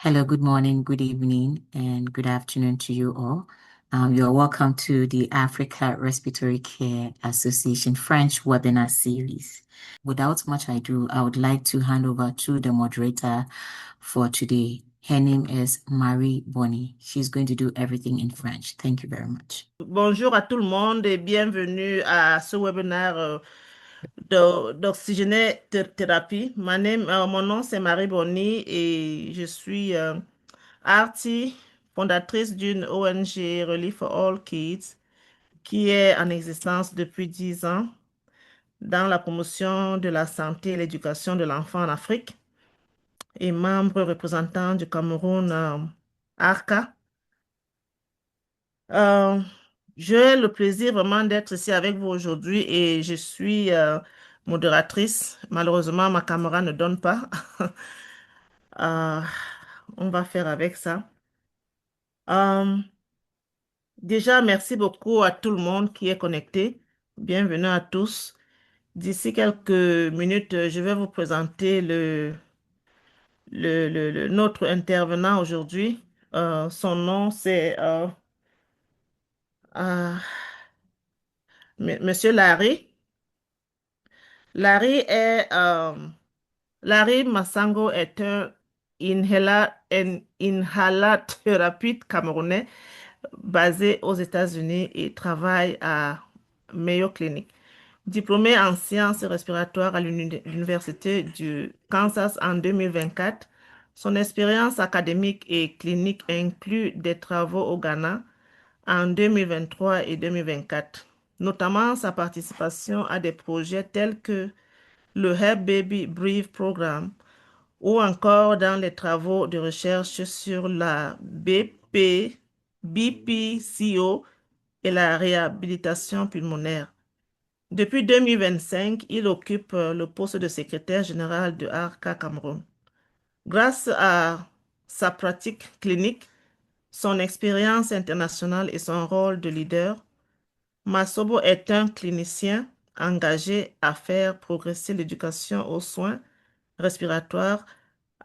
Hello, good morning, good evening, and good afternoon to you all. You're welcome to the Africa Respiratory Care Association French webinar series. Without much ado, I would like to hand over to the moderator for today. Her name is Marie Bonny. She's going to do everything in French. Thank you very much. Bonjour à tout le monde et bienvenue à ce webinaire d'oxygénothérapie. Mon nom c'est Marie Bonny et je suis Artie, fondatrice d'une ONG Relief for All Kids qui est en existence depuis 10 ans dans la promotion de la santé et l'éducation de l'enfant en Afrique et membre représentant du Cameroun ARCA. Euh, j'ai le plaisir vraiment d'être ici avec vous aujourd'hui et je suis modératrice. Malheureusement, ma caméra ne donne pas. Euh, on va faire avec ça. Euh, Déjà, merci beaucoup à tout le monde qui est connecté. Bienvenue à tous. D'ici quelques minutes, je vais vous présenter notre intervenant aujourd'hui. Son nom, c'est euh, Monsieur Larry. Larry est Larry Massango est un inhalathérapeute camerounais basé aux États-Unis et travaille à Mayo Clinic. Diplômé en sciences respiratoires à l'Université du Kansas en 2024, son expérience académique et clinique inclut des travaux au Ghana en 2023 et 2024, notamment sa participation à des projets tels que le Help Baby Breathe Programme ou encore dans les travaux de recherche sur la BPCO et la réhabilitation pulmonaire. Depuis 2025, il occupe le poste de secrétaire général de ARCA Cameroun. Grâce à sa pratique clinique, son expérience internationale et son rôle de leader, Massobo est un clinicien engagé à faire progresser l'éducation aux soins respiratoires,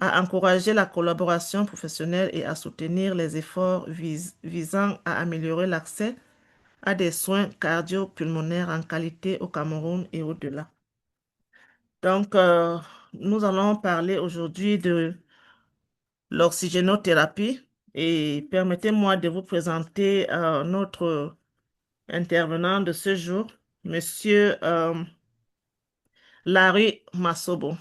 à encourager la collaboration professionnelle et à soutenir les efforts visant à améliorer l'accès à des soins cardio-pulmonaires en qualité au Cameroun et au-delà. Donc, nous allons parler aujourd'hui de l'oxygénothérapie et permettez-moi de vous présenter notre intervenant de ce jour, Monsieur Larry Massobo.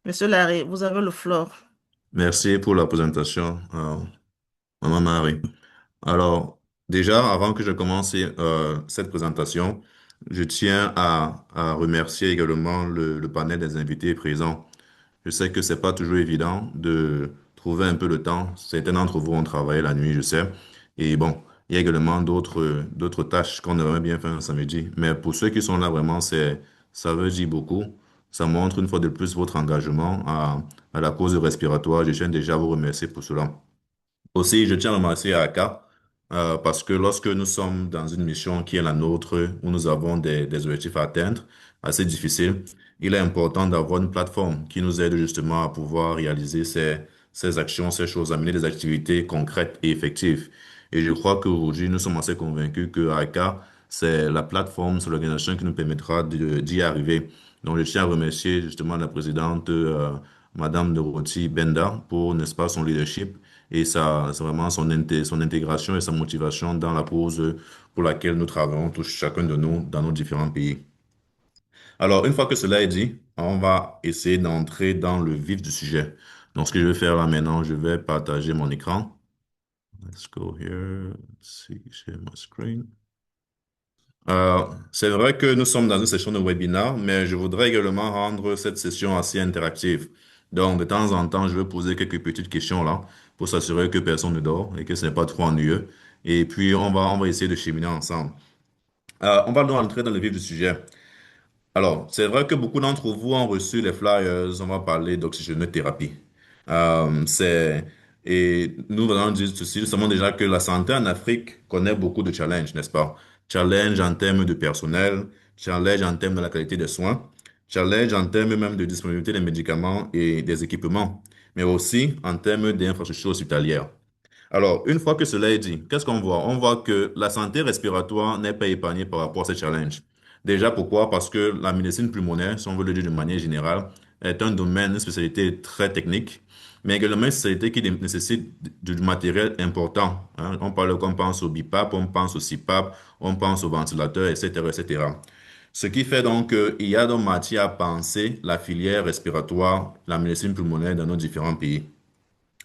Monsieur Larry, vous avez le floor. Merci pour la présentation, Maman Marie. Alors, déjà, avant que je commence cette présentation, je tiens à remercier également le panel des invités présents. Je sais que c'est pas toujours évident de trouver un peu le temps. Certains d'entre vous ont travaillé la nuit, je sais. Et bon, il y a également d'autres tâches qu'on aimerait bien faire un samedi. Mais pour ceux qui sont là, vraiment, ça veut dire beaucoup. Ça montre une fois de plus votre engagement à la cause respiratoire. Je tiens déjà à vous remercier pour cela. Aussi, je tiens à remercier Aka parce que lorsque nous sommes dans une mission qui est la nôtre, où nous avons des objectifs à atteindre, assez difficiles, il est important d'avoir une plateforme qui nous aide justement à pouvoir réaliser ces actions, ces choses, amener des activités concrètes et effectives. Et je crois qu'aujourd'hui, nous sommes assez convaincus que Aka, c'est la plateforme, c'est l'organisation qui nous permettra d'y arriver. Donc, je tiens à remercier justement la présidente, Madame Dorothy Benda, pour, n'est-ce pas, son leadership et ça, c'est vraiment son intégration et sa motivation dans la cause pour laquelle nous travaillons tous, chacun de nous, dans nos différents pays. Alors, une fois que cela est dit, on va essayer d'entrer dans le vif du sujet. Donc, ce que je vais faire là maintenant, je vais partager mon écran. Let's go here. Let's see, share my screen. C'est vrai que nous sommes dans une session de webinaire, mais je voudrais également rendre cette session assez interactive. Donc, de temps en temps, je vais poser quelques petites questions là pour s'assurer que personne ne dort et que ce n'est pas trop ennuyeux. Et puis, on va essayer de cheminer ensemble. On va donc entrer dans le vif du sujet. Alors, c'est vrai que beaucoup d'entre vous ont reçu les flyers. On va parler d'oxygénothérapie. Euh, c'est, et nous allons dire ceci, nous savons déjà que la santé en Afrique connaît beaucoup de challenges, n'est-ce pas? Challenge en termes de personnel, challenge en termes de la qualité des soins, Challenge en termes même de disponibilité des médicaments et des équipements, mais aussi en termes d'infrastructures hospitalières. Alors, une fois que cela est dit, qu'est-ce qu'on voit? On voit que la santé respiratoire n'est pas épargnée par rapport à ces challenges. Déjà, pourquoi? Parce que la médecine pulmonaire, si on veut le dire de manière générale, est un domaine, une spécialité très technique, mais également une spécialité qui nécessite du matériel important, hein. On pense au BIPAP, on pense au CPAP, on pense aux ventilateurs, etc., etc. Ce qui fait donc qu'il y a donc matière à penser la filière respiratoire, la médecine pulmonaire dans nos différents pays.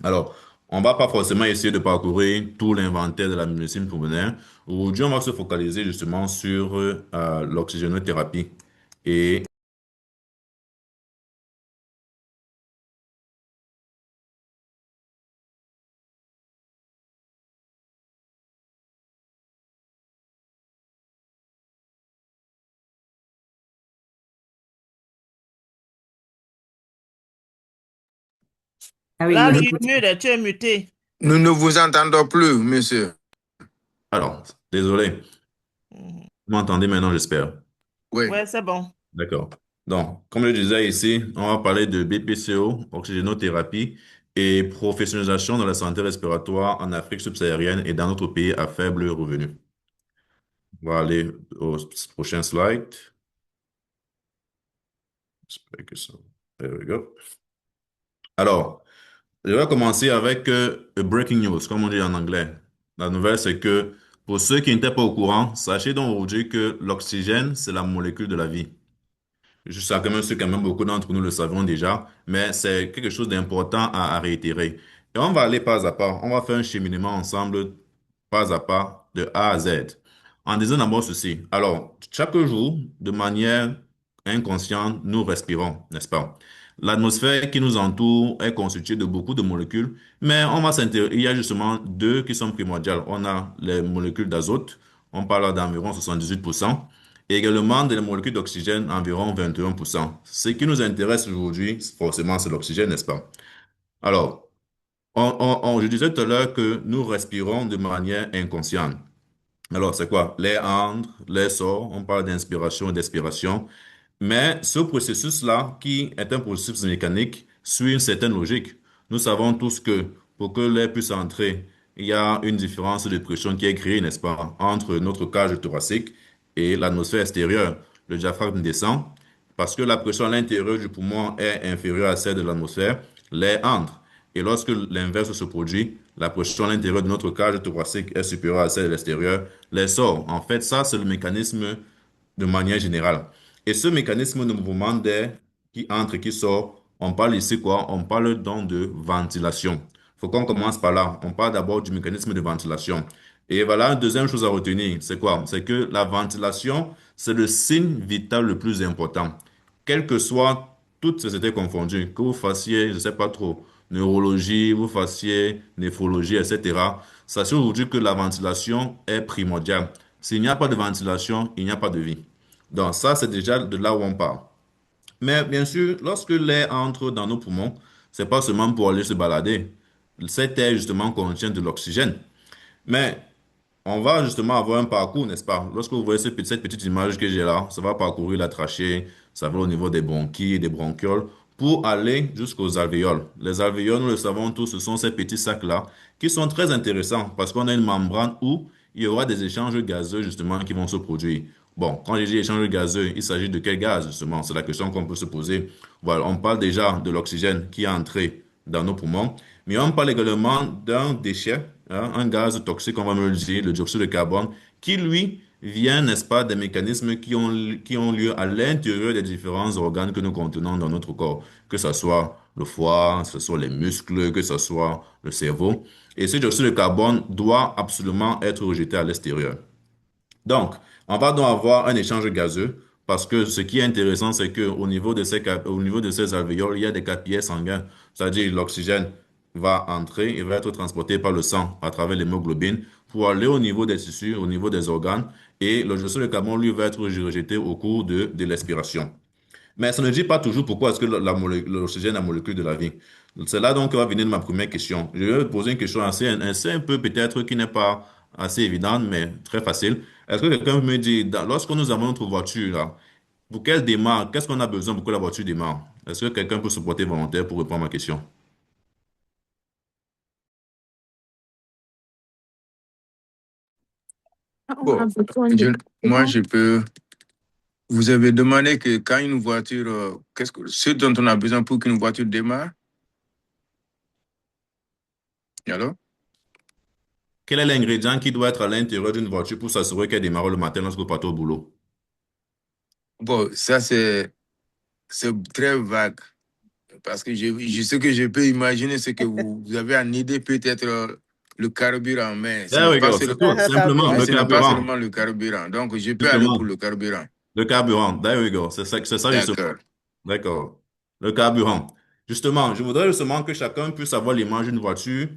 Alors, on va pas forcément essayer de parcourir tout l'inventaire de la médecine pulmonaire. Aujourd'hui, on va se focaliser justement sur l'oxygénothérapie. Et Harry, Là, you're tu es muted. muté, tu es muté. Nous ne vous entendons plus, monsieur. alors, désolé, Mhm. vous m'entendez maintenant, j'espère. Oui. Ouais, c'est bon. D'accord. Donc, comme je disais ici, on va parler de BPCO, oxygénothérapie et professionnalisation de la santé respiratoire en Afrique subsaharienne et dans notre pays à faible revenu. On va aller au prochain slide. J'espère que ça. There we go. Alors, je vais commencer avec a breaking news, comme on dit en anglais. La nouvelle, c'est que pour ceux qui n'étaient pas au courant, sachez donc aujourd'hui que l'oxygène, c'est la molécule de la vie. Je sais quand même beaucoup d'entre nous le savons déjà, mais c'est quelque chose d'important à réitérer. Et on va aller pas à pas. On va faire un cheminement ensemble, pas à pas, de A à Z. En disant d'abord ceci. Alors, chaque jour, de manière inconsciente, nous respirons, n'est-ce pas? L'atmosphère qui nous entoure est constituée de beaucoup de molécules, mais il y a justement deux qui sont primordiales. On a les molécules d'azote, on parle d'environ 78%, et également des molécules d'oxygène, environ 21%. Ce qui nous intéresse aujourd'hui, forcément, c'est l'oxygène, n'est-ce pas? Alors, je disais tout à l'heure que nous respirons de manière inconsciente. Alors, c'est quoi? L'air entre, l'air sort, on parle d'inspiration et d'expiration. Mais ce processus-là, qui est un processus mécanique, suit une certaine logique. Nous savons tous que pour que l'air puisse entrer, il y a une différence de pression qui est créée, n'est-ce pas, entre notre cage thoracique et l'atmosphère extérieure. Le diaphragme descend parce que la pression à l'intérieur du poumon est inférieure à celle de l'atmosphère, l'air entre. Et lorsque l'inverse se produit, la pression à l'intérieur de notre cage thoracique est supérieure à celle de l'extérieur, l'air sort. En fait, ça, c'est le mécanisme de manière générale. Et ce mécanisme de mouvement d'air qui entre et qui sort, on parle ici quoi? On parle donc de ventilation. Il faut qu'on commence par là. On parle d'abord du mécanisme de ventilation. Et voilà, une deuxième chose à retenir, c'est quoi? C'est que la ventilation, c'est le signe vital le plus important. Quelles que soient toutes sociétés confondues, que vous fassiez, je ne sais pas trop, neurologie, vous fassiez néphrologie, etc. Sachez aujourd'hui que la ventilation est primordiale. S'il n'y a pas de ventilation, il n'y a pas de vie. Donc ça, c'est déjà de là où on part. Mais bien sûr, lorsque l'air entre dans nos poumons, c'est pas seulement pour aller se balader. Cet air, justement, contient de l'oxygène. Mais on va justement avoir un parcours, n'est-ce pas? Lorsque vous voyez cette petite image que j'ai là, ça va parcourir la trachée, ça va au niveau des bronchies, des bronchioles, pour aller jusqu'aux alvéoles. Les alvéoles, nous le savons tous, ce sont ces petits sacs-là qui sont très intéressants parce qu'on a une membrane où il y aura des échanges gazeux justement qui vont se produire. Bon, quand j'ai dit échange gazeux, il s'agit de quel gaz justement? C'est la question qu'on peut se poser. Voilà, on parle déjà de l'oxygène qui est entré dans nos poumons, mais on parle également d'un déchet, hein, un gaz toxique, on va me le dire, le dioxyde de carbone, qui lui vient, n'est-ce pas, des mécanismes qui ont lieu à l'intérieur des différents organes que nous contenons dans notre corps, que ce soit le foie, que ce soit les muscles, que ce soit le cerveau. Et ce dioxyde de carbone doit absolument être rejeté à l'extérieur. Donc, on va donc avoir un échange gazeux parce que ce qui est intéressant, c'est qu'au niveau de au niveau de ces alvéoles, il y a des capillaires sanguins, c'est-à-dire l'oxygène va entrer et va être transporté par le sang à travers l'hémoglobine pour aller au niveau des tissus, au niveau des organes, et le dioxyde de carbone, lui, va être rejeté au cours de l'expiration. Mais ça ne dit pas toujours pourquoi est-ce que l'oxygène est la molécule de la vie. C'est là donc que va venir ma première question. Je vais poser une question assez un peu peut-être qui n'est pas assez évidente, mais très facile. Est-ce que quelqu'un me dit, lorsque nous avons notre voiture, là, pour qu'elle démarre, qu'est-ce qu'on a besoin pour que la voiture démarre? Est-ce que quelqu'un peut se porter volontaire pour répondre à ma question? On a Bon, besoin de moi, courant. je peux. Vous avez demandé que quand une voiture, ce dont on a besoin pour qu'une voiture démarre? Alors? Quel est l'ingrédient qui doit être à l'intérieur d'une voiture pour s'assurer qu'elle démarre le matin lorsque vous partez au boulot? Bon, ça, c'est très vague. Parce que ce que je peux imaginer, c'est que vous avez en idée peut-être le carburant, mais ce There n'est we pas go, c'est seulement, tout, simplement, Carburant. le ce n'est pas carburant, seulement le carburant. Donc, je peux aller pour justement, le carburant. le carburant, there we go, c'est ça justement. D'accord. D'accord. Le carburant. Justement, je voudrais justement que chacun puisse avoir l'image d'une voiture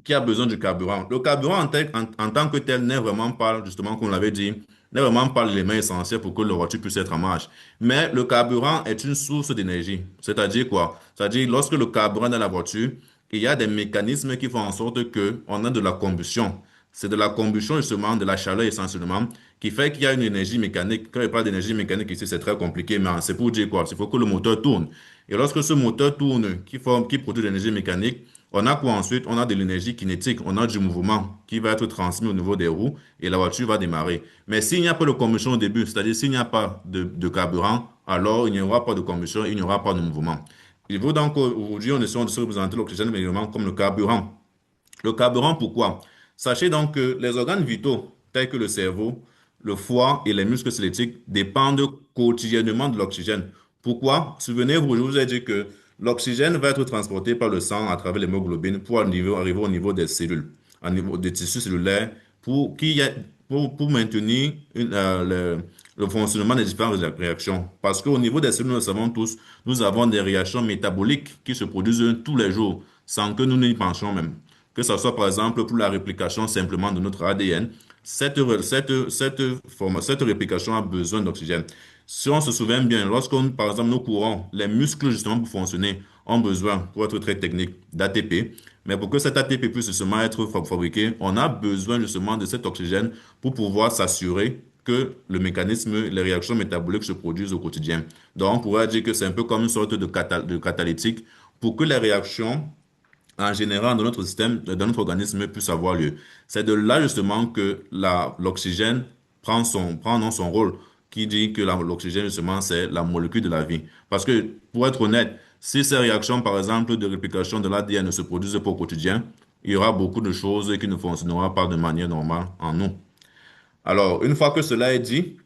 qui a besoin du carburant. Le carburant en tant que tel n'est vraiment pas, justement, comme on l'avait dit, n'est vraiment pas l'élément essentiel pour que la voiture puisse être en marche. Mais le carburant est une source d'énergie. C'est-à-dire quoi? C'est-à-dire lorsque le carburant est dans la voiture, il y a des mécanismes qui font en sorte que on a de la combustion. C'est de la combustion, justement, de la chaleur essentiellement, qui fait qu'il y a une énergie mécanique. Quand il n'y a pas d'énergie mécanique ici, c'est très compliqué, mais c'est pour dire quoi? Il faut que le moteur tourne. Et lorsque ce moteur tourne, qui produit de l'énergie mécanique, on a quoi ensuite? On a de l'énergie kinétique, on a du mouvement qui va être transmis au niveau des roues et la voiture va démarrer. Mais s'il n'y a pas de combustion au début, c'est-à-dire s'il n'y a pas de carburant, alors il n'y aura pas de combustion, il n'y aura pas de mouvement. Il faut donc aujourd'hui, on essaie de se représenter l'oxygène mais également comme le carburant. Le carburant, pourquoi? Sachez donc que les organes vitaux, tels que le cerveau, le foie et les muscles squelettiques, dépendent quotidiennement de l'oxygène. Pourquoi? Souvenez-vous, je vous ai dit que l'oxygène va être transporté par le sang à travers l'hémoglobine pour arriver au niveau des cellules, au niveau des tissus cellulaires, pour maintenir le fonctionnement des différentes réactions. Parce qu'au niveau des cellules, nous le savons tous, nous avons des réactions métaboliques qui se produisent tous les jours, sans que nous n'y pensions même, que ce soit par exemple pour la réplication simplement de notre ADN, cette réplication a besoin d'oxygène. Si on se souvient bien, lorsqu'on, par exemple, nous courons, les muscles, justement, pour fonctionner, ont besoin, pour être très technique, d'ATP. Mais pour que cet ATP puisse justement être fabriqué, on a besoin justement de cet oxygène pour pouvoir s'assurer que le mécanisme, les réactions métaboliques se produisent au quotidien. Donc, on pourrait dire que c'est un peu comme une sorte de catalytique pour que les réactions en général dans notre système, dans notre organisme puisse avoir lieu. C'est de là justement que l'oxygène prend dans son rôle, qui dit que l'oxygène justement c'est la molécule de la vie. Parce que pour être honnête, si ces réactions par exemple de réplication de l'ADN ne se produisent pas au quotidien, il y aura beaucoup de choses qui ne fonctionneront pas de manière normale en nous. Alors, une fois que cela est dit,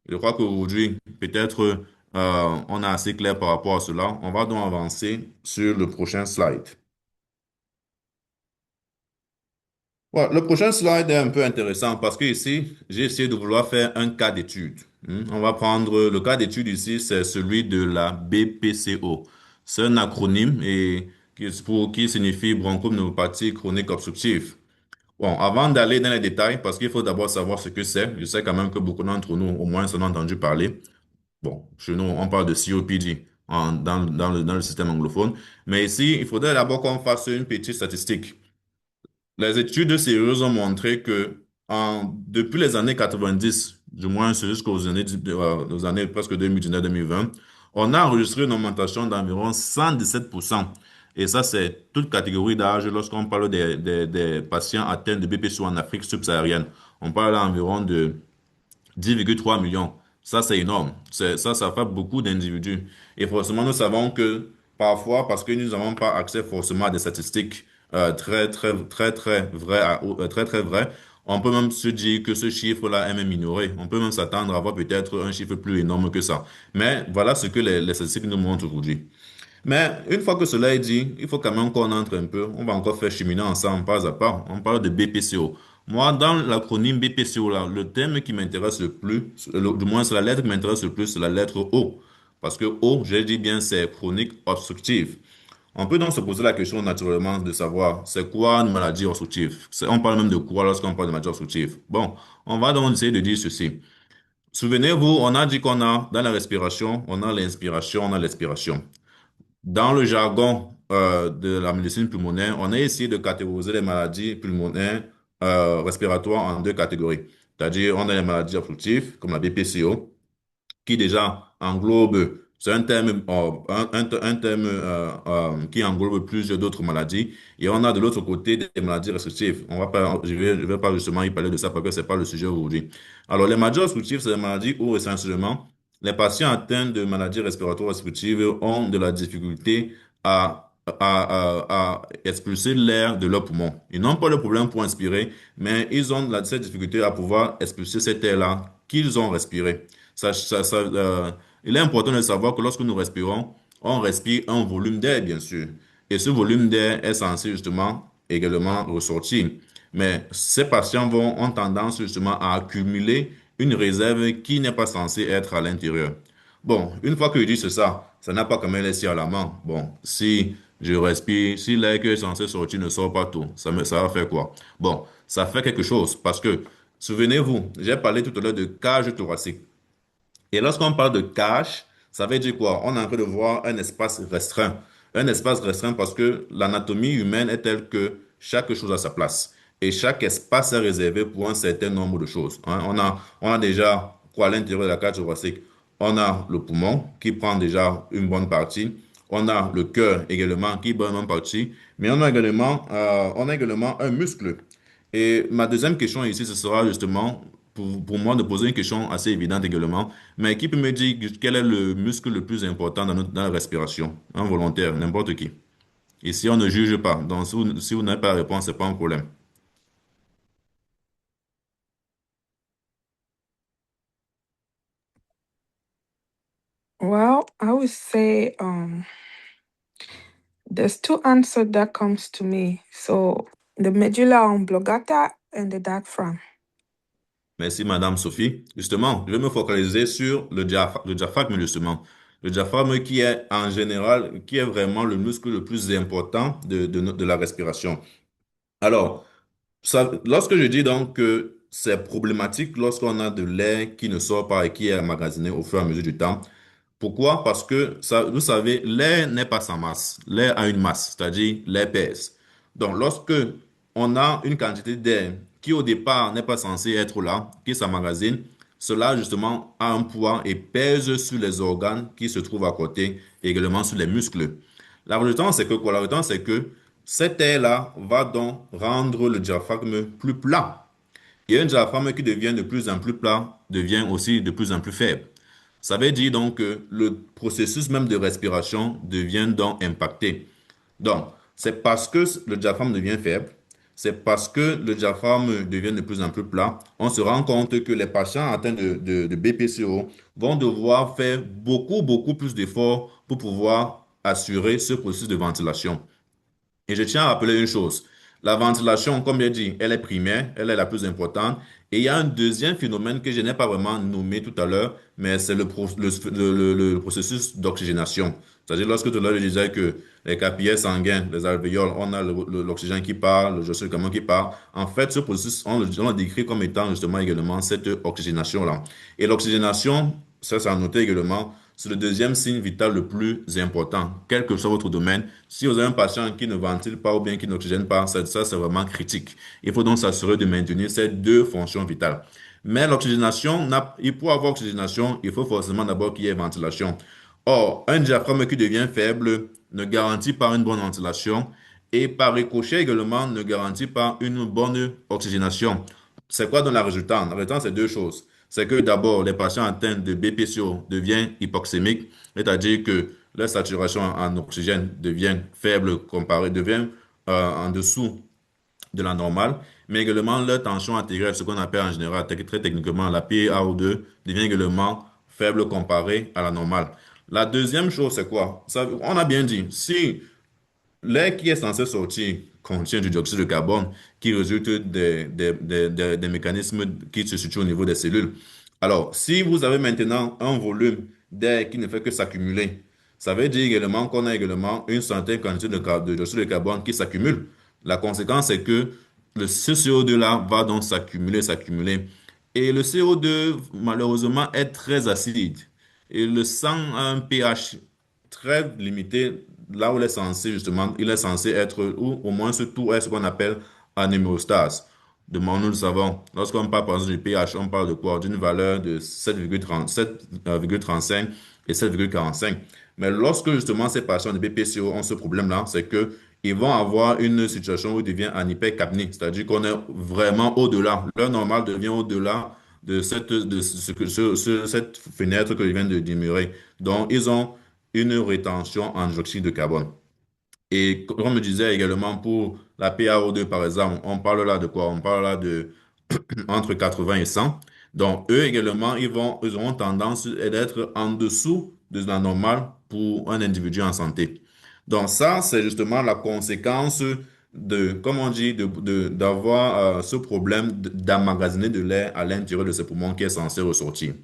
je crois qu'aujourd'hui, peut-être on a assez clair par rapport à cela. On va donc avancer sur le prochain slide. Ouais, le prochain slide est un peu intéressant parce que ici, j'ai essayé de vouloir faire un cas d'étude. On va prendre le cas d'étude ici, c'est celui de la BPCO. C'est un acronyme et qui signifie bronchopneumopathie chronique obstructive. Bon, avant d'aller dans les détails, parce qu'il faut d'abord savoir ce que c'est, je sais quand même que beaucoup d'entre nous, au moins, en ont entendu parler. Bon, chez nous, on parle de COPD dans le système anglophone. Mais ici, il faudrait d'abord qu'on fasse une petite statistique. Les études sérieuses ont montré que depuis les années 90, du moins jusqu'aux aux années presque 2019-2020, on a enregistré une augmentation d'environ 117%. Et ça, c'est toute catégorie d'âge lorsqu'on parle des patients atteints de BPCO en Afrique subsaharienne. On parle environ de 10,3 millions. Ça, c'est énorme. Ça fait beaucoup d'individus. Et forcément, nous savons que parfois, parce que nous n'avons pas accès forcément à des statistiques très vraies, très vraies, on peut même se dire que ce chiffre-là est même minoré. On peut même s'attendre à avoir peut-être un chiffre plus énorme que ça. Mais voilà ce que les statistiques nous montrent aujourd'hui. Mais une fois que cela est dit, il faut quand même qu'on entre un peu. On va encore faire cheminer ensemble pas à pas. On parle de BPCO. Moi, dans l'acronyme BPCO, là, le thème qui m'intéresse le plus, du moins c'est la lettre qui m'intéresse le plus, c'est la lettre O. Parce que O, je dis bien, c'est chronique obstructive. On peut donc se poser la question naturellement de savoir c'est quoi une maladie obstructive. On parle même de quoi lorsqu'on parle de maladie obstructive. Bon, on va donc essayer de dire ceci. Souvenez-vous, on a dit qu'on a dans la respiration, on a l'inspiration, on a l'expiration. Dans le jargon de la médecine pulmonaire, on a essayé de catégoriser les maladies pulmonaires respiratoires en deux catégories. C'est-à-dire, on a les maladies obstructives, comme la BPCO, qui déjà englobe, c'est un terme, un terme qui englobe plusieurs d'autres maladies. Et on a de l'autre côté des maladies restrictives. On va pas, je vais pas justement y parler de ça parce que c'est pas le sujet aujourd'hui. Alors, les maladies restrictives, c'est des maladies où essentiellement, les patients atteints de maladies respiratoires restrictives ont de la difficulté à expulser l'air de leurs poumons. Ils n'ont pas le problème pour inspirer, mais ils ont cette difficulté à pouvoir expulser cet air-là qu'ils ont respiré. Il est important de savoir que lorsque nous respirons, on respire un volume d'air, bien sûr. Et ce volume d'air est censé justement également ressortir. Mais ces patients ont tendance justement à accumuler une réserve qui n'est pas censée être à l'intérieur. Bon, une fois que je dis ça, ça n'a pas quand même laissé à la main. Bon, si je respire, si l'air qui est censé sortir ne sort pas tout, ça va faire quoi? Bon, ça fait quelque chose parce que, souvenez-vous, j'ai parlé tout à l'heure de cage thoracique. Et lorsqu'on parle de cache, ça veut dire quoi? On est en train de voir un espace restreint. Un espace restreint parce que l'anatomie humaine est telle que chaque chose a sa place. Et chaque espace est réservé pour un certain nombre de choses, hein. On a déjà quoi à l'intérieur de la cage thoracique? On a le poumon qui prend déjà une bonne partie. On a le cœur également qui prend une bonne partie. Mais on a également un muscle. Et ma deuxième question ici, ce sera justement pour moi de poser une question assez évidente également. Mais qui peut me dire quel est le muscle le plus important dans la respiration? Un volontaire, n'importe qui. Ici, on ne juge pas. Donc, si vous n'avez pas la réponse, c'est pas un problème. Well, I would say there's two answers that comes to me. So the medulla oblongata and the diaphragm. Merci, Madame Sophie. Justement, je vais me focaliser sur le diaphragme, justement. Le diaphragme qui est en général, qui est vraiment le muscle le plus important de la respiration. Alors, lorsque je dis donc que c'est problématique lorsqu'on a de l'air qui ne sort pas et qui est emmagasiné au fur et à mesure du temps, pourquoi? Parce que vous savez, l'air n'est pas sans masse. L'air a une masse, c'est-à-dire l'air pèse. Donc, lorsque on a une quantité d'air qui au départ n'est pas censée être là, qui s'emmagasine, cela justement a un poids et pèse sur les organes qui se trouvent à côté et également sur les muscles. La résultante, c'est que quoi? La résultante, c'est que cet air-là va donc rendre le diaphragme plus plat. Et un diaphragme qui devient de plus en plus plat devient aussi de plus en plus faible. Ça veut dire donc que le processus même de respiration devient donc impacté. Donc, c'est parce que le diaphragme devient faible, c'est parce que le diaphragme devient de plus en plus plat, on se rend compte que les patients atteints de BPCO vont devoir faire beaucoup, beaucoup plus d'efforts pour pouvoir assurer ce processus de ventilation. Et je tiens à rappeler une chose. La ventilation, comme j'ai dit, elle est primaire, elle est la plus importante. Et il y a un deuxième phénomène que je n'ai pas vraiment nommé tout à l'heure, mais c'est le processus d'oxygénation. C'est-à-dire lorsque tout à l'heure je disais que les capillaires sanguins, les alvéoles, on a l'oxygène qui part, le joyau de Cameron qui part. En fait, ce processus, on le décrit comme étant justement également cette oxygénation-là. Et l'oxygénation, ça c'est à noter également, c'est le deuxième signe vital le plus important, quel que soit votre domaine. Si vous avez un patient qui ne ventile pas ou bien qui n'oxygène pas, ça c'est vraiment critique. Il faut donc s'assurer de maintenir ces deux fonctions vitales. Mais l'oxygénation, pour avoir oxygénation, il faut forcément d'abord qu'il y ait ventilation. Or, un diaphragme qui devient faible ne garantit pas une bonne ventilation et par ricochet également ne garantit pas une bonne oxygénation. C'est quoi dans la résultante? La résultante, c'est deux choses. C'est que d'abord, les patients atteints de BPCO deviennent hypoxémiques, c'est-à-dire que leur saturation en oxygène devient faible devient en dessous de la normale, mais également leur tension artérielle, ce qu'on appelle en général très techniquement la PaO2, devient également faible comparée à la normale. La deuxième chose, c'est quoi? On a bien dit, si l'air qui est censé sortir contient du dioxyde de carbone qui résulte des mécanismes qui se situent au niveau des cellules. Alors, si vous avez maintenant un volume d'air qui ne fait que s'accumuler, ça veut dire également qu'on a également une certaine quantité de dioxyde de carbone qui s'accumule. La conséquence, c'est que ce CO2-là va donc s'accumuler, s'accumuler. Et le CO2, malheureusement, est très acide. Et le sang a un pH très limité, là où il est censé être, ou au moins ce tout est ce qu'on appelle en homéostase. nous le savons. Lorsqu'on parle par exemple du pH, on parle de quoi? D'une valeur de 7,35 et 7,45. Mais lorsque justement ces patients de BPCO ont ce problème-là, c'est que ils vont avoir une situation où ils deviennent en hypercapnie, c'est-à-dire qu'on est vraiment au-delà. L'heure normale devient au-delà de cette fenêtre que je viens de diminuer. Donc, ils ont une rétention en dioxyde de carbone. Et comme on me disait également pour la PaO2, par exemple, on parle là de quoi? On parle là de entre 80 et 100. Donc, eux également, ils auront tendance d'être en dessous de la normale pour un individu en santé. Donc, ça, c'est justement la conséquence de, comme on dit, d'avoir ce problème d'emmagasiner de l'air à l'intérieur de ces poumons qui est censé ressortir.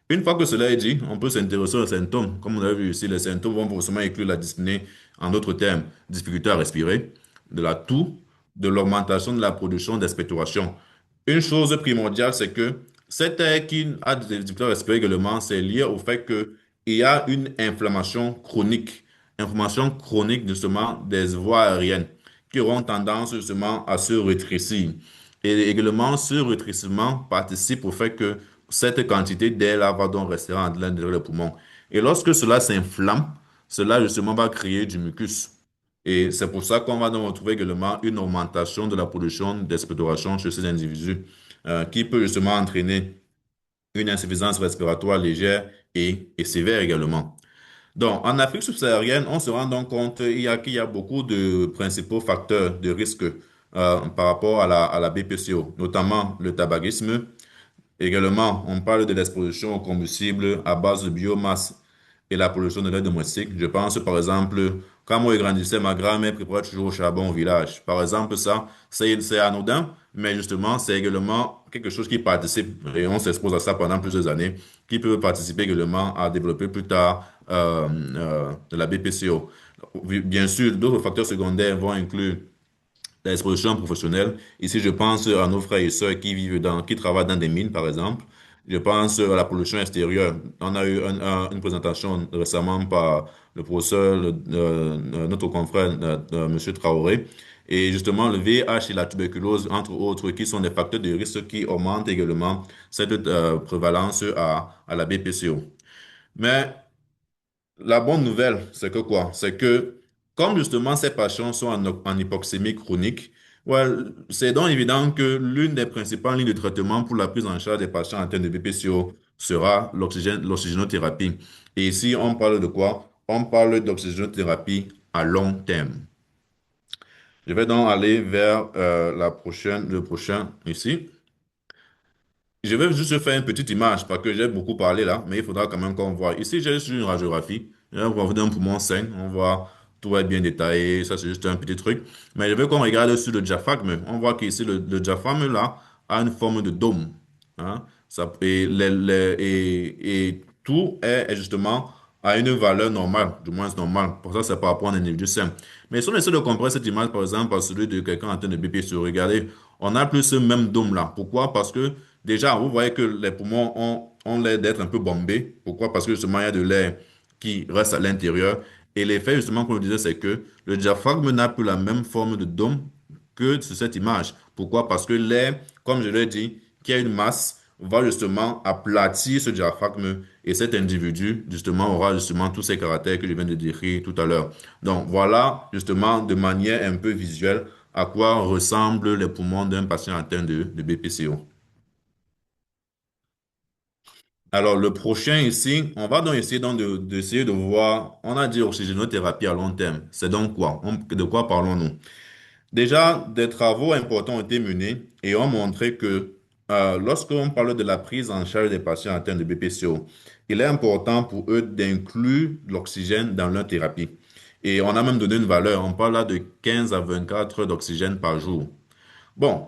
Une fois que cela est dit, on peut s'intéresser aux symptômes. Comme on a vu ici, les symptômes vont forcément inclure la dyspnée, en d'autres termes, difficulté à respirer, de la toux, de l'augmentation de la production d'expectoration. Une chose primordiale, c'est que cet air qui a des difficultés à respirer également, c'est lié au fait qu'il y a une inflammation chronique justement des voies aériennes qui auront tendance justement à se rétrécir. Et également, ce rétrécissement participe au fait que cette quantité d'air-là va donc rester en l'intérieur des poumons. Et lorsque cela s'inflamme, cela justement va créer du mucus. Et c'est pour ça qu'on va donc retrouver également une augmentation de la production d'expectoration chez ces individus, qui peut justement entraîner une insuffisance respiratoire légère et sévère également. Donc, en Afrique subsaharienne, on se rend donc compte qu'il y a beaucoup de principaux facteurs de risque par rapport à la BPCO, notamment le tabagisme. Également, on parle de l'exposition au combustible à base de biomasse et la pollution de l'air domestique. Je pense, par exemple, quand moi je grandissais, ma grand-mère préparait toujours au charbon au village. Par exemple, ça, c'est anodin, mais justement, c'est également quelque chose qui participe, et on s'expose à ça pendant plusieurs années, qui peut participer également à développer plus tard de la BPCO. Bien sûr, d'autres facteurs secondaires vont inclure l'exposition professionnelle. Ici, je pense à nos frères et sœurs qui travaillent dans des mines, par exemple. Je pense à la pollution extérieure. On a eu une présentation récemment par le professeur, notre confrère, Monsieur Traoré. Et justement, le VIH et la tuberculose, entre autres, qui sont des facteurs de risque qui augmentent également cette prévalence à la BPCO. Mais la bonne nouvelle, c'est que quoi? C'est que comme justement ces patients sont en hypoxémie chronique, ouais, c'est donc évident que l'une des principales lignes de traitement pour la prise en charge des patients atteints de BPCO sera l'oxygénothérapie. Et ici, on parle de quoi? On parle d'oxygénothérapie à long terme. Je vais donc aller vers le prochain ici. Je vais juste faire une petite image parce que j'ai beaucoup parlé là, mais il faudra quand même qu'on voit. Ici, j'ai juste une radiographie. Là, on voit d'un poumon sain. On voit tout va être bien détaillé. Ça, c'est juste un petit truc. Mais je veux qu'on regarde sur le diaphragme. On voit qu'ici, le diaphragme là a une forme de dôme. Hein. Et tout est justement à une valeur normale, du moins normale. Pour ça, c'est par rapport à un individu sain. Mais si on essaie de comparer cette image, par exemple, à celui de quelqu'un atteint de BPC, regardez, on a plus ce même dôme là. Pourquoi? Parce que déjà, vous voyez que les poumons ont l'air d'être un peu bombés. Pourquoi? Parce que justement, il y a de l'air qui reste à l'intérieur. Et l'effet, justement, comme je disais, c'est que le diaphragme n'a plus la même forme de dôme que sur cette image. Pourquoi? Parce que l'air, comme je l'ai dit, qui a une masse, va justement aplatir ce diaphragme et cet individu, justement, aura justement tous ces caractères que je viens de décrire tout à l'heure. Donc, voilà, justement, de manière un peu visuelle, à quoi ressemblent les poumons d'un patient atteint de BPCO. Alors, le prochain ici, on va donc essayer d'essayer de voir, on a dit oxygénothérapie à long terme. C'est donc quoi? De quoi parlons-nous? Déjà, des travaux importants ont été menés et ont montré que lorsqu'on parle de la prise en charge des patients atteints de BPCO, il est important pour eux d'inclure l'oxygène dans leur thérapie. Et on a même donné une valeur, on parle là de 15 à 24 heures d'oxygène par jour. Bon,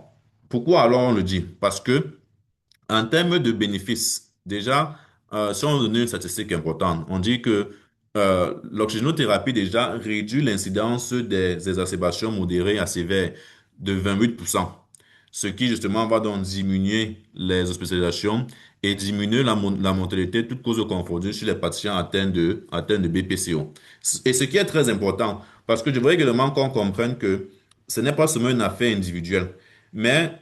pourquoi alors on le dit? Parce que en termes de bénéfices, déjà, si on donne une statistique importante, on dit que l'oxygénothérapie déjà réduit l'incidence des exacerbations modérées à sévères de 28%, ce qui justement va donc diminuer les hospitalisations et diminuer la mortalité, toute cause confondue chez les patients atteints de BPCO. Et ce qui est très important, parce que je voudrais également qu'on comprenne que ce n'est pas seulement une affaire individuelle, mais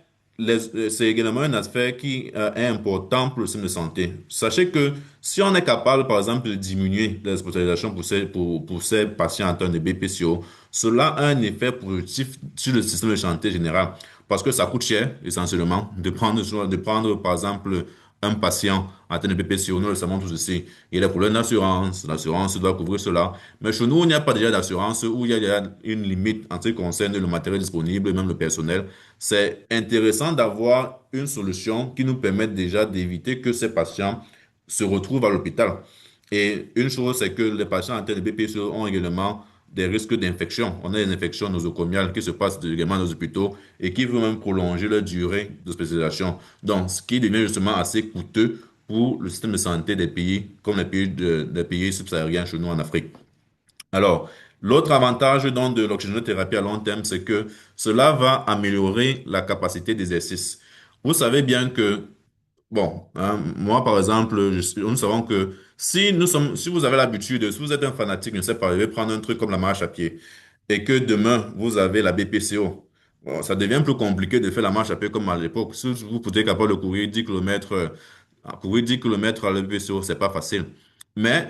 c'est également un aspect qui est important pour le système de santé. Sachez que si on est capable, par exemple, de diminuer les hospitalisations pour ces patients atteints de BPCO, cela a un effet positif sur le système de santé général parce que ça coûte cher, essentiellement, de prendre, par exemple, un patient atteint de BPCO. Nous le savons tous ici. Il y a des problèmes d'assurance. L'assurance doit couvrir cela. Mais chez nous, il n'y a pas déjà d'assurance où il y a déjà une limite en ce qui concerne le matériel disponible et même le personnel. C'est intéressant d'avoir une solution qui nous permette déjà d'éviter que ces patients se retrouvent à l'hôpital. Et une chose, c'est que les patients atteints de BPCO ont également des risques d'infection. On a des infections nosocomiales qui se passent également dans les hôpitaux et qui vont même prolonger leur durée d'hospitalisation. Donc, ce qui devient justement assez coûteux pour le système de santé des pays comme des pays subsahariens chez nous en Afrique. Alors, l'autre avantage donc de l'oxygénothérapie à long terme, c'est que cela va améliorer la capacité d'exercice. Vous savez bien que, bon, hein, moi par exemple, nous savons que si vous avez l'habitude, si vous êtes un fanatique, je ne sais pas, vous allez prendre un truc comme la marche à pied, et que demain vous avez la BPCO, bon, ça devient plus compliqué de faire la marche à pied comme à l'époque. Si vous pouvez être capable de courir 10 km, courir 10 km à la BPCO, c'est pas facile. Mais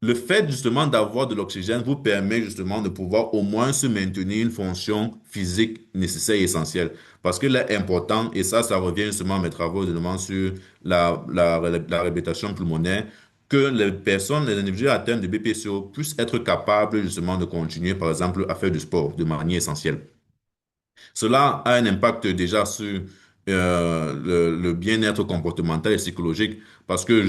le fait justement d'avoir de l'oxygène vous permet justement de pouvoir au moins se maintenir une fonction physique nécessaire et essentielle. Parce que là, important, et ça revient justement à mes travaux évidemment sur la réhabilitation pulmonaire, que les personnes, les individus atteints de BPCO puissent être capables justement de continuer, par exemple, à faire du sport de manière essentielle. Cela a un impact déjà sur le bien-être comportemental et psychologique parce que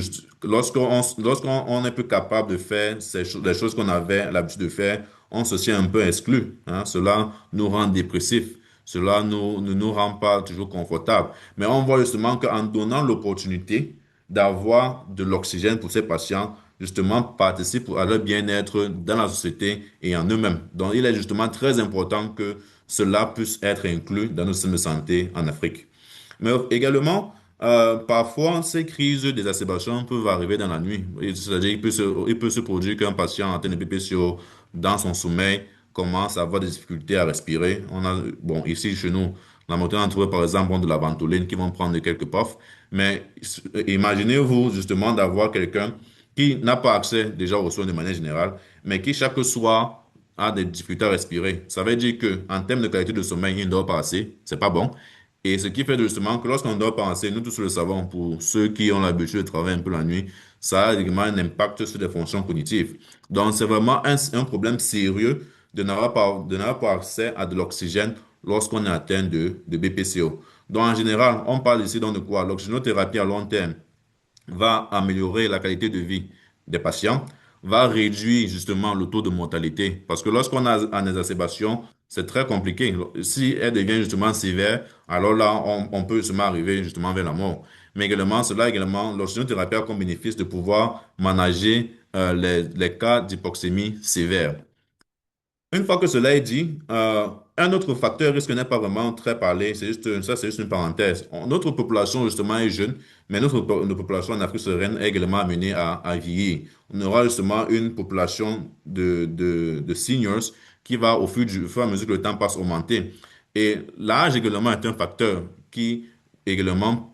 lorsqu'on est plus capable de faire les choses qu'on avait l'habitude de faire, on se sent un peu exclu, hein. Cela nous rend dépressifs. Cela ne nous rend pas toujours confortables. Mais on voit justement qu'en donnant l'opportunité d'avoir de l'oxygène pour ces patients, justement, participe à leur bien-être dans la société et en eux-mêmes. Donc, il est justement très important que cela puisse être inclus dans nos systèmes de santé en Afrique. Mais également, parfois, ces crises d'exacerbation peuvent arriver dans la nuit. C'est-à-dire il peut se produire qu'un patient atteint de BPCO dans son sommeil commence à avoir des difficultés à respirer. On a, bon, ici, chez nous, la moitié d'entre eux, par exemple, ont de la ventoline qui vont prendre quelques puffs. Mais imaginez-vous justement d'avoir quelqu'un qui n'a pas accès déjà aux soins de manière générale, mais qui chaque soir a des difficultés à respirer. Ça veut dire que en termes de qualité de sommeil, il ne dort pas assez. C'est pas bon. Et ce qui fait justement que lorsqu'on ne dort pas assez, nous tous le savons, pour ceux qui ont l'habitude de travailler un peu la nuit, ça a également un impact sur les fonctions cognitives. Donc, c'est vraiment un problème sérieux de n'avoir pas accès à de l'oxygène lorsqu'on est atteint de BPCO. Donc, en général, on parle ici donc de quoi? L'oxygénothérapie à long terme va améliorer la qualité de vie des patients, va réduire justement le taux de mortalité. Parce que lorsqu'on a en exacerbation, c'est très compliqué. Si elle devient justement sévère, alors là, on peut justement arriver justement vers la mort. Mais également, cela également, l'oxygénothérapie a comme bénéfice de pouvoir manager les cas d'hypoxémie sévère. Une fois que cela est dit, un autre facteur risque n'est pas vraiment très parlé, c'est juste une parenthèse. Notre population justement est jeune, mais notre population en Afrique souveraine est également amenée à vieillir. On aura justement une population de seniors qui va au fur et à mesure que le temps passe augmenter. Et l'âge également est un facteur qui est également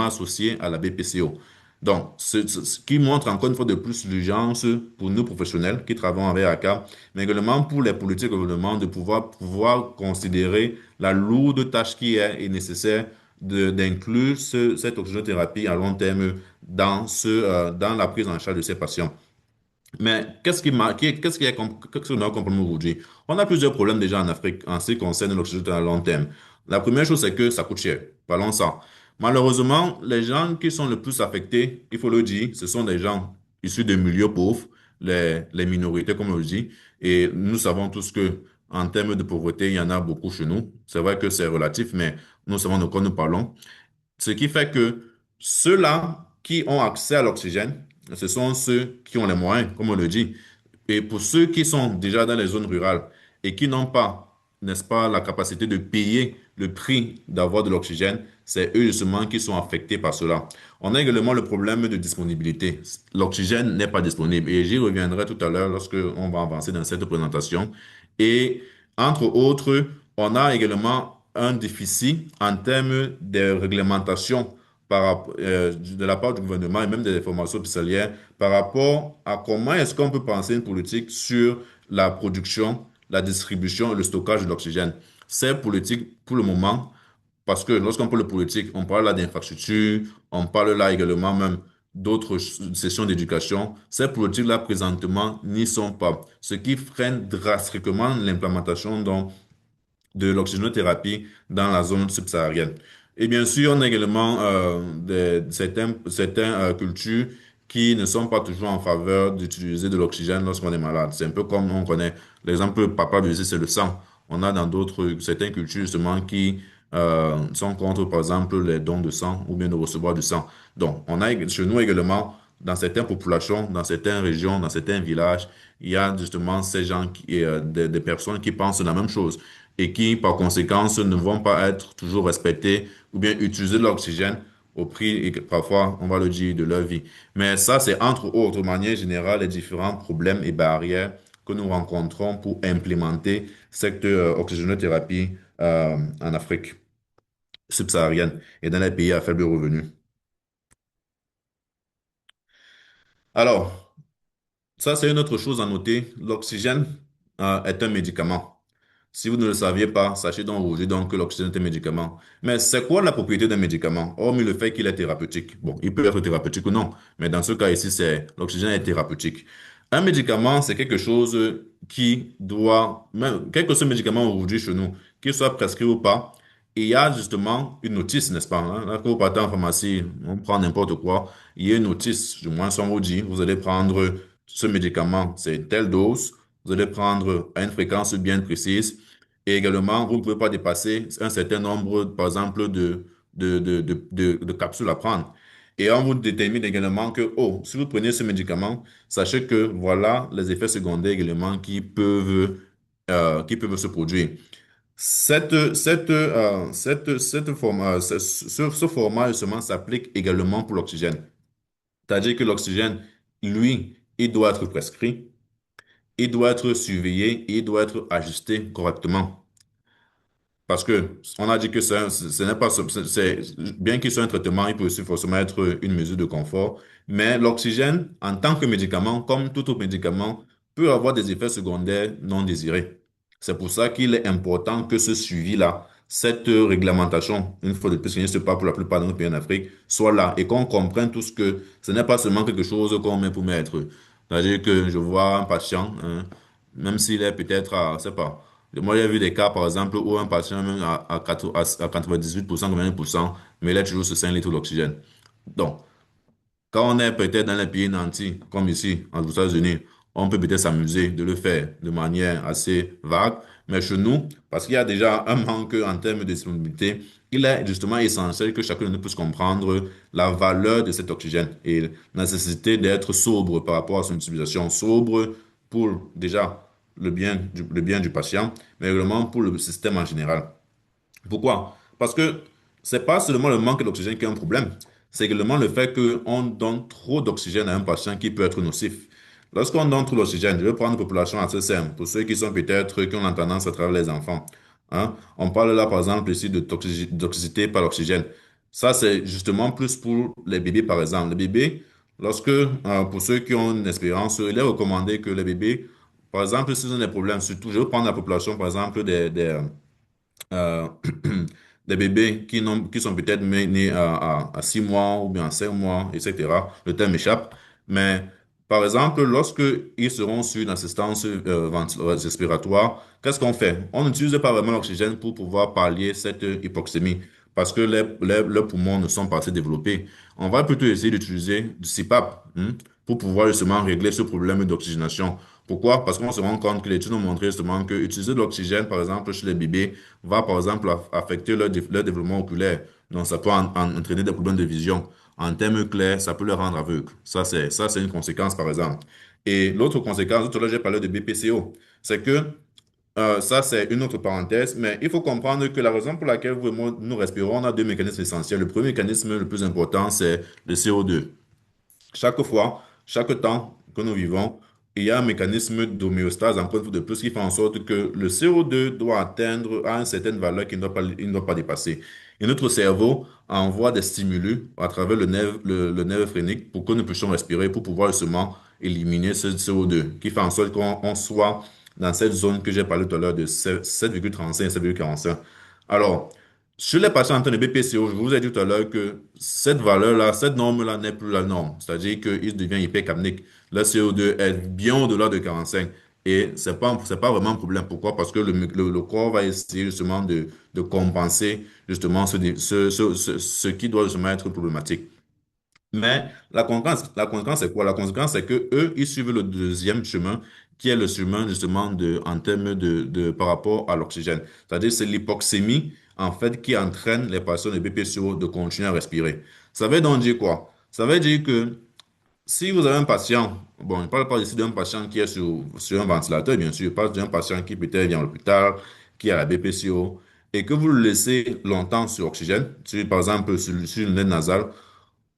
associé à la BPCO. Donc, ce qui montre encore une fois de plus l'urgence pour nous professionnels qui travaillons avec ACA, mais également pour les politiques gouvernement de pouvoir considérer la lourde tâche qui est nécessaire d'inclure cette oxygénothérapie à long terme dans la prise en charge de ces patients. Mais qu'est-ce qu'on a comme problème aujourd'hui? On a plusieurs problèmes déjà en Afrique en ce qui concerne l'oxygène à long terme. La première chose, c'est que ça coûte cher. Parlons ça. Malheureusement, les gens qui sont le plus affectés, il faut le dire, ce sont des gens issus des milieux pauvres, les minorités, comme on le dit. Et nous savons tous que en termes de pauvreté, il y en a beaucoup chez nous. C'est vrai que c'est relatif, mais nous savons de quoi nous parlons. Ce qui fait que ceux-là qui ont accès à l'oxygène, ce sont ceux qui ont les moyens, comme on le dit. Et pour ceux qui sont déjà dans les zones rurales et qui n'ont pas, n'est-ce pas, la capacité de payer le prix d'avoir de l'oxygène, c'est eux justement qui sont affectés par cela. On a également le problème de disponibilité. L'oxygène n'est pas disponible et j'y reviendrai tout à l'heure lorsque on va avancer dans cette présentation. Et entre autres, on a également un déficit en termes de réglementation de la part du gouvernement et même des formations hospitalières par rapport à comment est-ce qu'on peut penser une politique sur la production, la distribution et le stockage de l'oxygène. Ces politiques, pour le moment, parce que lorsqu'on parle de politique, on parle là d'infrastructure, on parle là également même d'autres sessions d'éducation. Ces politiques-là, présentement, n'y sont pas. Ce qui freine drastiquement l'implémentation de l'oxygénothérapie dans la zone subsaharienne. Et bien sûr, on a également certaines cultures qui ne sont pas toujours en faveur d'utiliser de l'oxygène lorsqu'on est malade. C'est un peu comme on connaît l'exemple papa ici, c'est le sang. On a dans certaines cultures justement qui sont contre, par exemple, les dons de sang ou bien de recevoir du sang. Donc, on a chez nous également, dans certaines populations, dans certaines régions, dans certains villages, il y a justement ces gens des personnes qui pensent la même chose et qui, par conséquent, ne vont pas être toujours respectés ou bien utiliser l'oxygène au prix, et parfois, on va le dire, de leur vie. Mais ça, c'est entre autres, de manière générale, les différents problèmes et barrières que nous rencontrons pour implémenter cette oxygénothérapie en Afrique subsaharienne et dans les pays à faible revenu. Alors, ça, c'est une autre chose à noter. L'oxygène est un médicament. Si vous ne le saviez pas, sachez donc aujourd'hui donc que l'oxygène est un médicament. Mais c'est quoi la propriété d'un médicament? Hormis le fait qu'il est thérapeutique. Bon, il peut être thérapeutique ou non, mais dans ce cas ici, c'est l'oxygène est thérapeutique. Un médicament, c'est quelque chose qui doit, même, quel que soit le médicament aujourd'hui chez nous, qu'il soit prescrit ou pas, il y a justement une notice, n'est-ce pas, hein? Là, quand vous partez en pharmacie, on prend n'importe quoi, il y a une notice, du moins, on vous dit, vous allez prendre ce médicament, c'est telle dose, vous allez prendre à une fréquence bien précise. Et également, vous ne pouvez pas dépasser un certain nombre, par exemple, de capsules à prendre. Et on vous détermine également que, oh, si vous prenez ce médicament, sachez que voilà les effets secondaires également qui peuvent se produire. Ce format justement s'applique également pour l'oxygène. C'est-à-dire que l'oxygène, lui, il doit être prescrit, il doit être surveillé et il doit être ajusté correctement. Parce que on a dit que ce n'est pas, bien qu'il soit un traitement, il peut aussi forcément être une mesure de confort. Mais l'oxygène, en tant que médicament, comme tout autre médicament, peut avoir des effets secondaires non désirés. C'est pour ça qu'il est important que ce suivi-là, cette réglementation, une fois de plus, qui ne se passe pour la plupart de nos pays en Afrique, soit là et qu'on comprenne tous que ce n'est pas seulement quelque chose qu'on met pour mettre. C'est-à-dire que je vois un patient, hein, même s'il est peut-être à, je sais pas, moi, j'ai vu des cas, par exemple, où un patient, même à 98%, 90%, mais il a toujours ce 5 litres d'oxygène. Donc, quand on est peut-être dans les pays nantis, comme ici, aux États-Unis, on peut peut-être s'amuser de le faire de manière assez vague, mais chez nous, parce qu'il y a déjà un manque en termes de disponibilité, il est justement essentiel que chacun de nous puisse comprendre la valeur de cet oxygène et la nécessité d'être sobre par rapport à son utilisation. Sobre pour déjà le bien du patient, mais également pour le système en général. Pourquoi? Parce que c'est pas seulement le manque d'oxygène qui est un problème, c'est également le fait qu'on donne trop d'oxygène à un patient qui peut être nocif. Lorsqu'on donne trop d'oxygène, je vais prendre une population assez simple, pour ceux qui sont peut-être, qui ont la tendance à travers les enfants. Hein? On parle là, par exemple, ici de toxicité par l'oxygène. Ça, c'est justement plus pour les bébés, par exemple. Les bébés, pour ceux qui ont une expérience, il est recommandé que les bébés, par exemple, s'ils ont des problèmes, surtout, je vais prendre la population, par exemple, euh, des bébés qui sont peut-être nés à 6 mois ou bien à 5 mois, etc. Le terme m'échappe. Mais par exemple, lorsque ils seront sur une assistance respiratoire, qu'est-ce qu'on fait? On n'utilise pas vraiment l'oxygène pour pouvoir pallier cette hypoxémie parce que leurs poumons ne sont pas assez développés. On va plutôt essayer d'utiliser du CPAP pour pouvoir justement régler ce problème d'oxygénation. Pourquoi? Parce qu'on se rend compte que les études ont montré justement que utiliser de l'oxygène, par exemple, chez les bébés, va par exemple affecter leur développement oculaire. Donc, ça peut entraîner des problèmes de vision. En termes clairs, ça peut les rendre aveugles. Ça, c'est une conséquence, par exemple. Et l'autre conséquence, tout à l'heure, j'ai parlé de BPCO. C'est que ça, c'est une autre parenthèse, mais il faut comprendre que la raison pour laquelle vous et moi, nous respirons, on a deux mécanismes essentiels. Le premier mécanisme, le plus important, c'est le CO2. Chaque fois, chaque temps que nous vivons, il y a un mécanisme d'homéostase, encore une fois de plus, qui fait en sorte que le CO2 doit atteindre à une certaine valeur qu'il ne doit pas dépasser. Et notre cerveau envoie des stimulus à travers le nerf phrénique pour que nous puissions respirer, pour pouvoir justement éliminer ce CO2, qui fait en sorte qu'on soit dans cette zone que j'ai parlé tout à l'heure de 7,35 et 7,45. Alors, chez les patients atteints de BPCO, je vous ai dit tout à l'heure que cette valeur-là, cette norme-là n'est plus la norme. C'est-à-dire qu'il devient hypercapnique. Le CO2 est bien au-delà de 45. Et c'est pas vraiment un problème. Pourquoi? Parce que le corps va essayer justement de compenser justement ce qui doit justement être problématique. Mais la conséquence, c'est quoi? La conséquence, c'est que eux, ils suivent le deuxième chemin, qui est le chemin justement en termes par rapport à l'oxygène. C'est-à-dire, c'est l'hypoxémie, en fait, qui entraîne les patients de BPCO de continuer à respirer. Ça veut donc dire quoi? Ça veut dire que si vous avez un patient, bon, je ne parle pas ici d'un patient qui est sur un ventilateur, bien sûr, je parle d'un patient qui peut-être vient à l'hôpital, qui a la BPCO, et que vous le laissez longtemps sur oxygène, par exemple sur une aide nasale,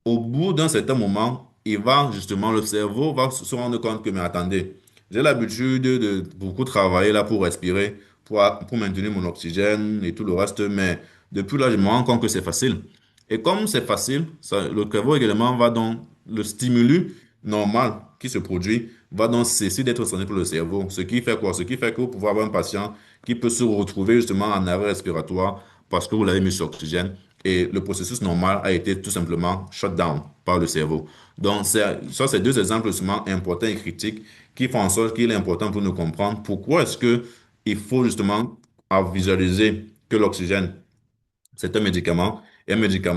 au bout d'un certain moment, le cerveau va se rendre compte que, mais attendez, j'ai l'habitude de beaucoup travailler là pour respirer, pour maintenir mon oxygène et tout le reste, mais depuis là, je me rends compte que c'est facile. Et comme c'est facile, le cerveau également va donc, le stimulus normal qui se produit va donc cesser d'être centré pour le cerveau. Ce qui fait quoi? Ce qui fait que vous pouvez avoir un patient qui peut se retrouver justement en arrêt respiratoire parce que vous l'avez mis sur oxygène et le processus normal a été tout simplement shut down par le cerveau. Donc, ça, c'est deux exemples justement importants et critiques qui font en sorte qu'il est important pour nous comprendre pourquoi est-ce que il faut justement visualiser que l'oxygène, c'est un médicament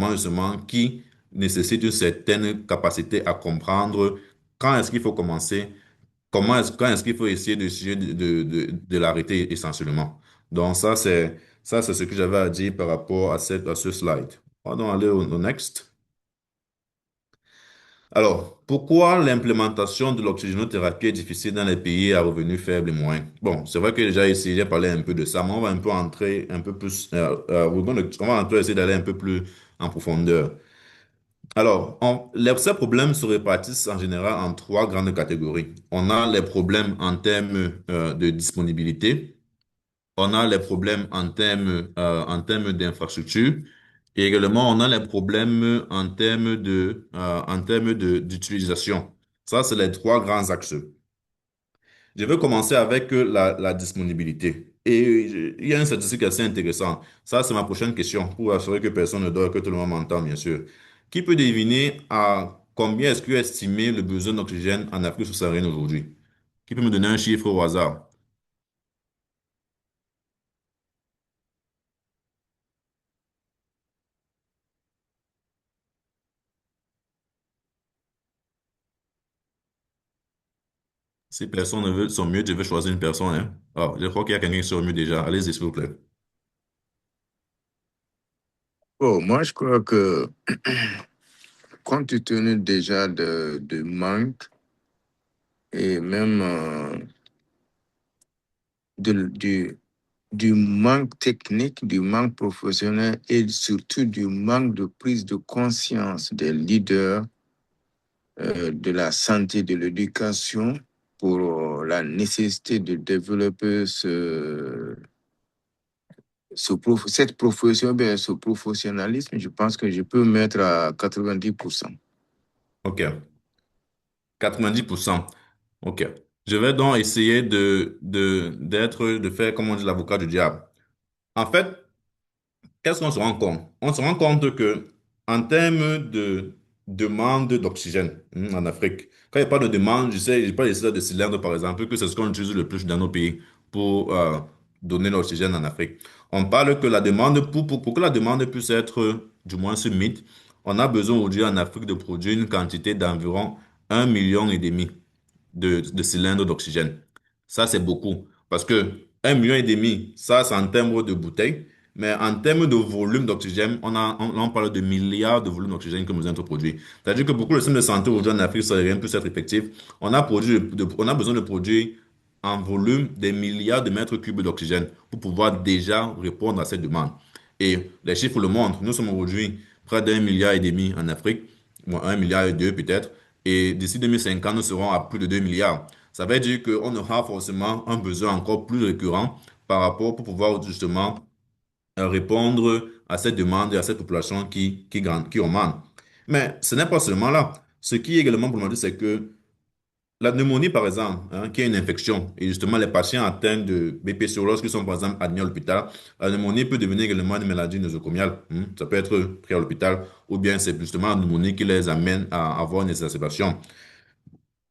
justement qui nécessite une certaine capacité à comprendre quand est-ce qu'il faut commencer, quand est-ce qu'il faut essayer de l'arrêter essentiellement. Donc, ça, c'est ce que j'avais à dire par rapport à ce slide. On va donc aller au next. Alors, pourquoi l'implémentation de l'oxygénothérapie est difficile dans les pays à revenus faibles et moyens? Bon, c'est vrai que déjà ici, j'ai parlé un peu de ça, mais on va un peu entrer un peu plus, on va un peu essayer d'aller un peu plus en profondeur. Alors, ces problèmes se répartissent en général en trois grandes catégories. On a les problèmes en termes de disponibilité, on a les problèmes en termes d'infrastructure, et également on a les problèmes en termes d'utilisation. Ça, c'est les trois grands axes. Je vais commencer avec la disponibilité. Et il y a une statistique assez intéressante. Ça, c'est ma prochaine question pour assurer que personne ne dort, que tout le monde m'entend, bien sûr. Qui peut deviner à combien est-ce que est estimé le besoin d'oxygène en Afrique subsaharienne aujourd'hui? Qui peut me donner un chiffre au hasard? Si personne ne veut son mieux, je vais choisir une personne, hein. Ah, je crois qu'il y a quelqu'un qui sort mieux déjà. Allez-y, s'il vous plaît. Bon, moi, je crois que compte tenu déjà de manque et même de- du, du manque technique, du manque professionnel et surtout du manque de prise de conscience des leaders de la santé, de l'éducation pour la nécessité de développer cette profession, bien, ce professionnalisme, je pense que je peux mettre à 90%. OK. 90%. OK. Je vais donc essayer de faire, comme on dit, l'avocat du diable. En fait, qu'est-ce qu'on se rend compte? On se rend compte que en termes de demande d'oxygène en Afrique, quand il n'y a pas de demande, je parle ici de cylindres par exemple, que c'est ce qu'on utilise le plus dans nos pays pour donner l'oxygène en Afrique. On parle que la demande, pour que la demande puisse être du moins ce mythe, on a besoin aujourd'hui en Afrique de produire une quantité d'environ 1,5 million de cylindres d'oxygène. Ça, c'est beaucoup. Parce que 1,5 million, ça, c'est en termes de bouteilles. Mais en termes de volume d'oxygène, on parle de milliards de volumes d'oxygène que nous avons produits. C'est-à-dire que beaucoup de systèmes de santé aujourd'hui en Afrique, ça rien peut être effectif. On a besoin de produire en volume des milliards de mètres cubes d'oxygène pour pouvoir déjà répondre à cette demande. Et les chiffres le montrent. Nous sommes aujourd'hui près d'1,5 milliard en Afrique, bon, 1,2 milliard peut-être. Et d'ici 2050, nous serons à plus de 2 milliards. Ça veut dire qu'on aura forcément un besoin encore plus récurrent par rapport pour pouvoir justement répondre à cette demande et à cette population qui augmente. Mais ce n'est pas seulement là. Ce qui est également problématique, c'est que la pneumonie, par exemple, hein, qui est une infection, et justement les patients atteints de BPCO, lorsqu'ils sont par exemple admis à l'hôpital, la pneumonie peut devenir également une maladie nosocomiale. Ça peut être pris à l'hôpital, ou bien c'est justement la pneumonie qui les amène à avoir une exacerbation.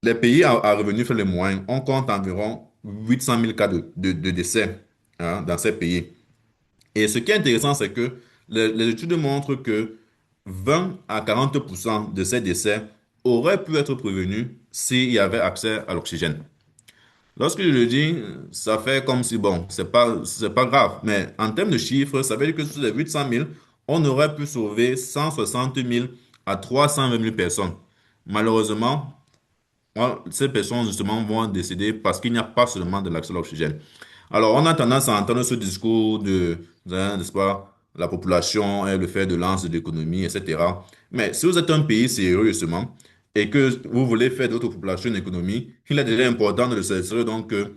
Les pays à revenus faibles les moyens, on compte environ 800 000 cas de décès hein, dans ces pays. Et ce qui est intéressant, c'est que les études montrent que 20 à 40% de ces décès auraient pu être prévenus s'il y avait accès à l'oxygène. Lorsque je le dis, ça fait comme si, bon, c'est pas grave. Mais en termes de chiffres, ça veut dire que sur les 800 000, on aurait pu sauver 160 000 à 320 000 personnes. Malheureusement, ces personnes, justement, vont décéder parce qu'il n'y a pas seulement de l'accès à l'oxygène. Alors, on a tendance à entendre ce discours n'est-ce pas, la population est le fer de lance de l'économie, etc. Mais si vous êtes un pays sérieux, justement, et que vous voulez faire de votre population une économie, il est déjà important de le s'assurer donc que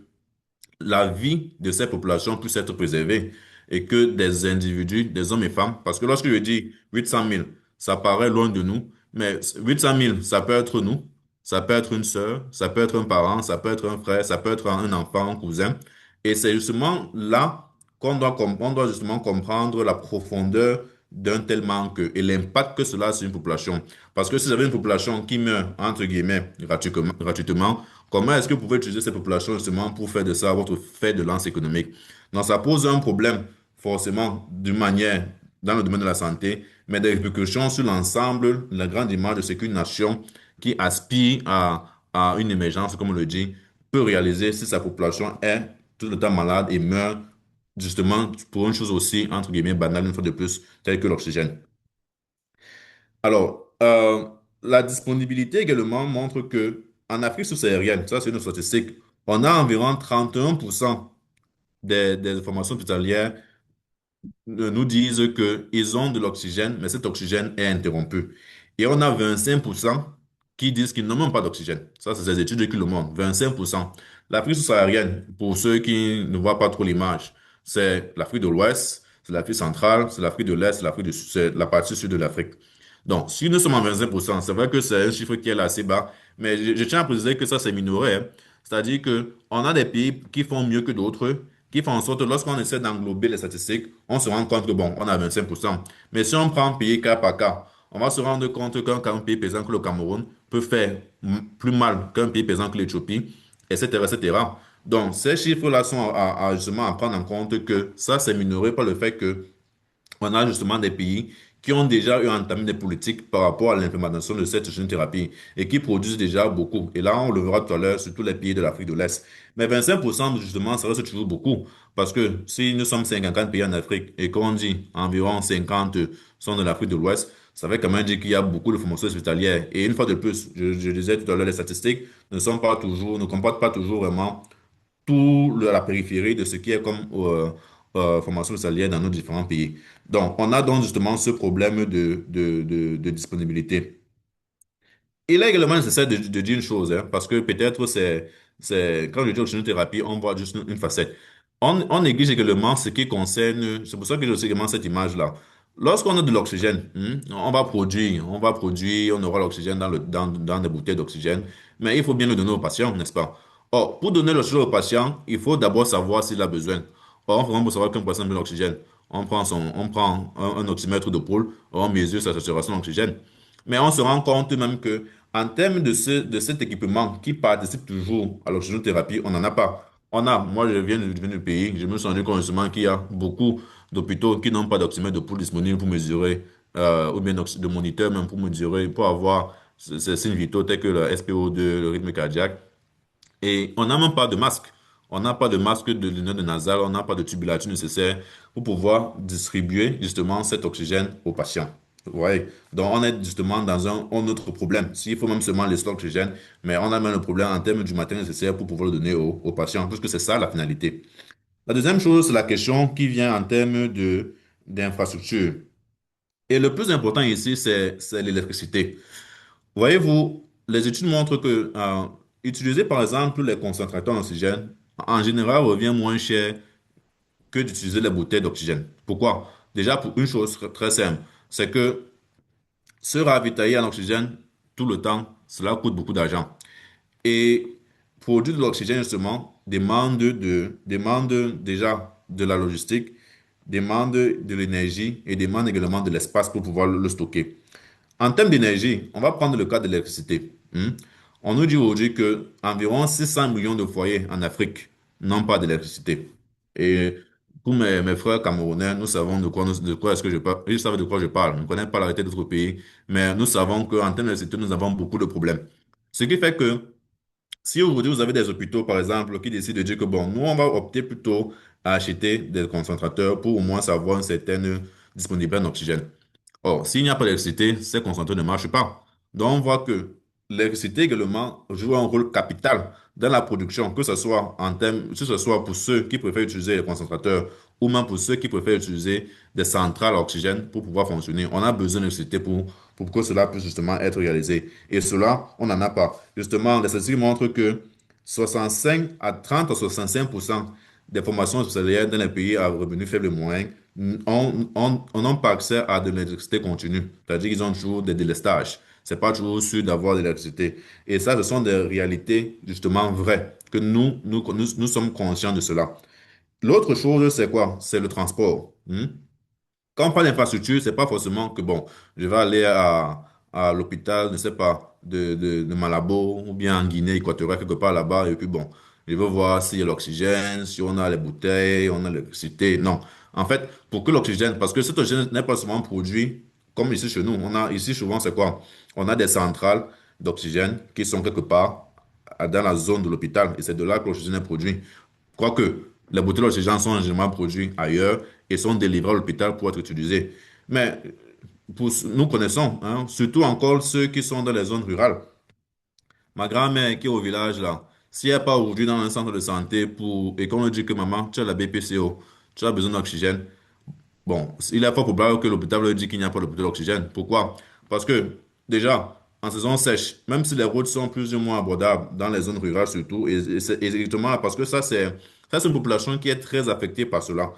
la vie de ces populations puisse être préservée et que des individus, des hommes et femmes, parce que lorsque je dis 800 000, ça paraît loin de nous, mais 800 000, ça peut être nous, ça peut être une sœur, ça peut être un parent, ça peut être un frère, ça peut être un enfant, un cousin. Et c'est justement là on doit justement comprendre la profondeur d'un tel manque et l'impact que cela a sur une population. Parce que si vous avez une population qui meurt, entre guillemets, gratuitement, comment est-ce que vous pouvez utiliser cette population justement pour faire de ça votre fait de lance économique? Donc, ça pose un problème, forcément, d'une manière dans le domaine de la santé, mais des répercussions sur l'ensemble, la grande image de ce qu'une nation qui aspire à une émergence, comme on le dit, peut réaliser si sa population est tout le temps malade et meurt justement pour une chose aussi, entre guillemets, banale, une fois de plus, telle que l'oxygène. Alors, la disponibilité également montre que en Afrique subsaharienne, ça c'est une statistique, on a environ 31% des formations hospitalières nous disent qu'ils ont de l'oxygène, mais cet oxygène est interrompu. Et on a 25% qui disent qu'ils n'ont même pas d'oxygène. Ça, c'est ces études qui le montrent. 25%. L'Afrique subsaharienne, pour ceux qui ne voient pas trop l'image, c'est l'Afrique de l'Ouest, c'est l'Afrique centrale, c'est l'Afrique de l'Est, c'est la partie sud de l'Afrique. Donc, si nous sommes à 25%, c'est vrai que c'est un chiffre qui est là assez bas, mais je tiens à préciser que ça, c'est minoré, hein. C'est-à-dire que on a des pays qui font mieux que d'autres, qui font en sorte que lorsqu'on essaie d'englober les statistiques, on se rend compte que bon, on a 25%. Mais si on prend pays cas par cas, on va se rendre compte qu'un pays pesant que le Cameroun peut faire plus mal qu'un pays pesant que l'Éthiopie, etc., etc. Donc, ces chiffres-là sont justement à prendre en compte que ça, c'est minoré par le fait que on a justement des pays qui ont déjà eu entamé des politiques par rapport à l'implémentation de cette gène thérapie et qui produisent déjà beaucoup. Et là, on le verra tout à l'heure sur tous les pays de l'Afrique de l'Est. Mais 25%, justement, ça reste toujours beaucoup. Parce que si nous sommes 54 pays en Afrique et qu'on dit environ 50 sont de l'Afrique de l'Ouest, ça veut quand même dire qu'il y a beaucoup de formations hospitalières. Et une fois de plus, je disais tout à l'heure, les statistiques ne comportent pas toujours vraiment la périphérie de ce qui est comme formation hospitalière dans nos différents pays. Donc, on a donc justement ce problème de disponibilité. Il est également nécessaire de dire une chose, hein, parce que peut-être quand je dis oxygénothérapie, on voit juste une facette. On néglige également ce qui concerne, c'est pour ça que je sais également cette image-là. Lorsqu'on a de l'oxygène, on aura l'oxygène dans des bouteilles d'oxygène, mais il faut bien le donner aux patients, n'est-ce pas? Or, pour donner l'oxygène au patient, il faut d'abord savoir s'il a besoin. Or, on peut savoir qu'un patient a besoin d'oxygène. On prend un oxymètre de poule, on mesure sa saturation d'oxygène. Mais on se rend compte même que, en termes de cet équipement qui participe toujours à l'oxygénothérapie, on n'en a pas. Moi je viens du pays, je me suis rendu compte justement qu'il y a beaucoup d'hôpitaux qui n'ont pas d'oxymètre de poule disponible pour mesurer, ou bien de moniteur même pour mesurer, pour avoir ces signes vitaux tels que le SpO2, le rythme cardiaque. Et on n'a même pas de masque. On n'a pas de masque de lunettes de nasal, on n'a pas de tubulature nécessaire pour pouvoir distribuer justement cet oxygène aux patients. Vous voyez? Donc, on est justement dans un autre problème. S'il faut même seulement laisser l'oxygène, mais on a même le problème en termes du matériel nécessaire pour pouvoir le donner aux patients, puisque c'est ça la finalité. La deuxième chose, c'est la question qui vient en termes d'infrastructure. Et le plus important ici, c'est l'électricité. Voyez-vous, les études montrent que utiliser par exemple les concentrateurs d'oxygène, en général, revient moins cher que d'utiliser les bouteilles d'oxygène. Pourquoi? Déjà pour une chose très simple, c'est que se ravitailler en oxygène tout le temps, cela coûte beaucoup d'argent. Et produire de l'oxygène, justement, demande déjà de la logistique, demande de l'énergie et demande également de l'espace pour pouvoir le stocker. En termes d'énergie, on va prendre le cas de l'électricité. On nous dit aujourd'hui que environ 600 millions de foyers en Afrique n'ont pas d'électricité. Et pour mes frères camerounais, nous savons de quoi est-ce que je parle. Ils savent de quoi je parle. On ne connaît pas la réalité d'autres pays, mais nous savons qu'en termes d'électricité, nous avons beaucoup de problèmes. Ce qui fait que si aujourd'hui vous avez des hôpitaux, par exemple, qui décident de dire que bon, nous, on va opter plutôt à acheter des concentrateurs pour au moins savoir une certaine disponibilité en oxygène. Or, s'il n'y a pas d'électricité, ces concentrateurs ne marchent pas. Donc, on voit que l'électricité également joue un rôle capital dans la production, que ce soit en termes, que ce soit pour ceux qui préfèrent utiliser les concentrateurs ou même pour ceux qui préfèrent utiliser des centrales à oxygène pour pouvoir fonctionner. On a besoin d'électricité pour que cela puisse justement être réalisé. Et cela, on n'en a pas. Justement, les statistiques montrent que 65 à 30 à 65% des formations hospitalières dans les pays à revenus faibles et moyens n'ont pas accès à de l'électricité continue. C'est-à-dire qu'ils ont toujours des délestages. C'est pas toujours sûr d'avoir de l'électricité. Et ça, ce sont des réalités justement vraies, que nous sommes conscients de cela. L'autre chose, c'est quoi? C'est le transport. Quand on parle d'infrastructure, c'est pas forcément que, bon, je vais aller à l'hôpital, ne sais pas, de Malabo ou bien en Guinée équatoriale, quelque part là-bas, et puis bon, je veux voir s'il y a l'oxygène, si on a les bouteilles, on a l'électricité. Non. En fait, pour que l'oxygène, parce que cet oxygène n'est pas seulement produit comme ici chez nous. On a ici souvent, c'est quoi? On a des centrales d'oxygène qui sont quelque part dans la zone de l'hôpital, et c'est de là que l'oxygène est produit. Quoique, les bouteilles d'oxygène sont généralement produites ailleurs et sont délivrées à l'hôpital pour être utilisées. Mais nous connaissons, hein, surtout encore ceux qui sont dans les zones rurales. Ma grand-mère qui est au village là, si elle n'est pas aujourd'hui dans un centre de santé et qu'on lui dit que maman, tu as la BPCO, tu as besoin d'oxygène, bon, il est fort probable que l'hôpital lui dit qu'il n'y a pas d'oxygène. Pourquoi? Parce que déjà, en saison sèche, même si les routes sont plus ou moins abordables dans les zones rurales surtout, et c'est exactement parce que ça, c'est une population qui est très affectée par cela.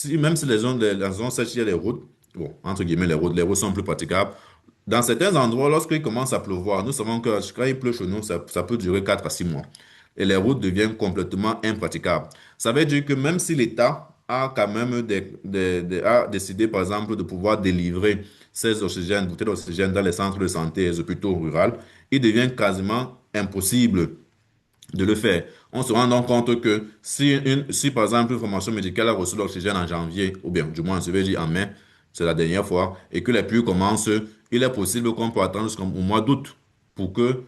Même si la zone sèche, il y a les routes, bon, entre guillemets, les routes sont plus praticables. Dans certains endroits, lorsqu'il commence à pleuvoir, nous savons que quand il pleut chez nous, ça peut durer 4 à 6 mois. Et les routes deviennent complètement impraticables. Ça veut dire que même si l'État a quand même a décidé, par exemple, de pouvoir délivrer ces oxygènes, bouteilles d'oxygène dans les centres de santé et les hôpitaux ruraux, il devient quasiment impossible de le faire. On se rend donc compte que si par exemple une formation médicale a reçu l'oxygène en janvier, ou bien du moins je vais dire en mai, c'est la dernière fois, et que les pluies commencent, il est possible qu'on peut attendre jusqu'au mois d'août pour que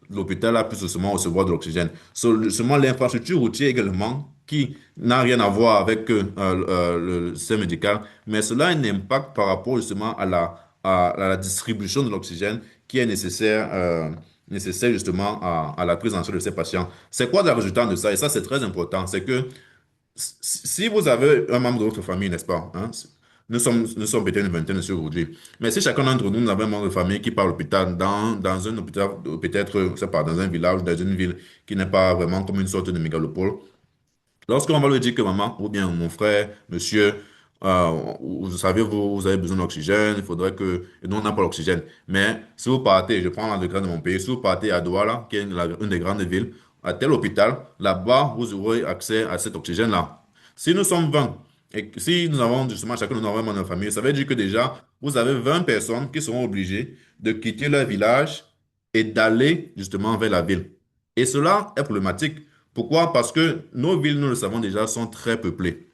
l'hôpital puisse seulement recevoir de l'oxygène. Seulement l'infrastructure routière également, qui n'a rien à voir avec le système médical, mais cela a un impact par rapport justement à la distribution de l'oxygène qui est nécessaire justement à la prise en charge de ces patients. C'est quoi le résultat de ça? Et ça, c'est très important. C'est que si vous avez un membre de votre famille, n'est-ce pas, hein, nous sommes peut-être une vingtaine ici aujourd'hui, mais si chacun d'entre nous, nous avons un membre de famille qui part à l'hôpital, dans un hôpital, peut-être, je sais pas, dans un village, dans une ville qui n'est pas vraiment comme une sorte de mégalopole, lorsqu'on va lui dire que maman, ou bien mon frère, monsieur, vous savez, vous avez besoin d'oxygène, il faudrait que. Et nous, on n'a pas l'oxygène. Mais si vous partez, je prends le cas de mon pays, si vous partez à Douala, qui est une des grandes villes, à tel hôpital, là-bas, vous aurez accès à cet oxygène-là. Si nous sommes 20, et que si nous avons justement chacun de nos membres de notre famille, ça veut dire que déjà, vous avez 20 personnes qui seront obligées de quitter leur village et d'aller justement vers la ville. Et cela est problématique. Pourquoi? Parce que nos villes, nous le savons déjà, sont très peuplées.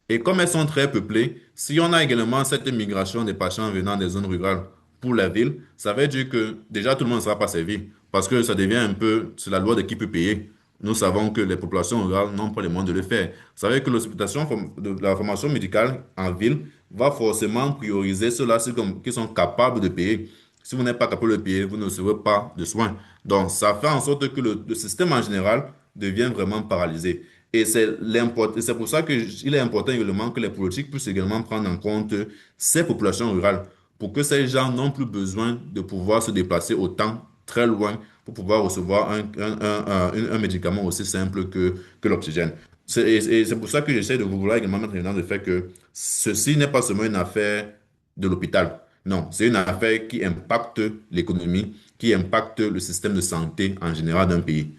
Et comme elles sont très peuplées, si on a également cette migration des patients venant des zones rurales pour la ville, ça veut dire que déjà tout le monde ne sera pas servi. Parce que ça devient un peu, c'est la loi de qui peut payer. Nous savons que les populations rurales n'ont pas les moyens de le faire. Ça veut dire que l'hospitalisation de la formation médicale en ville va forcément prioriser ceux-là qui sont capables de payer. Si vous n'êtes pas capable de payer, vous ne recevez pas de soins. Donc, ça fait en sorte que le système en général devient vraiment paralysé. Et c'est pour ça qu'il est important également que les politiques puissent également prendre en compte ces populations rurales pour que ces gens n'ont plus besoin de pouvoir se déplacer autant très loin pour pouvoir recevoir un médicament aussi simple que l'oxygène. Et c'est pour ça que j'essaie de vous vouloir également mettre en avant le fait que ceci n'est pas seulement une affaire de l'hôpital. Non, c'est une affaire qui impacte l'économie, qui impacte le système de santé en général d'un pays.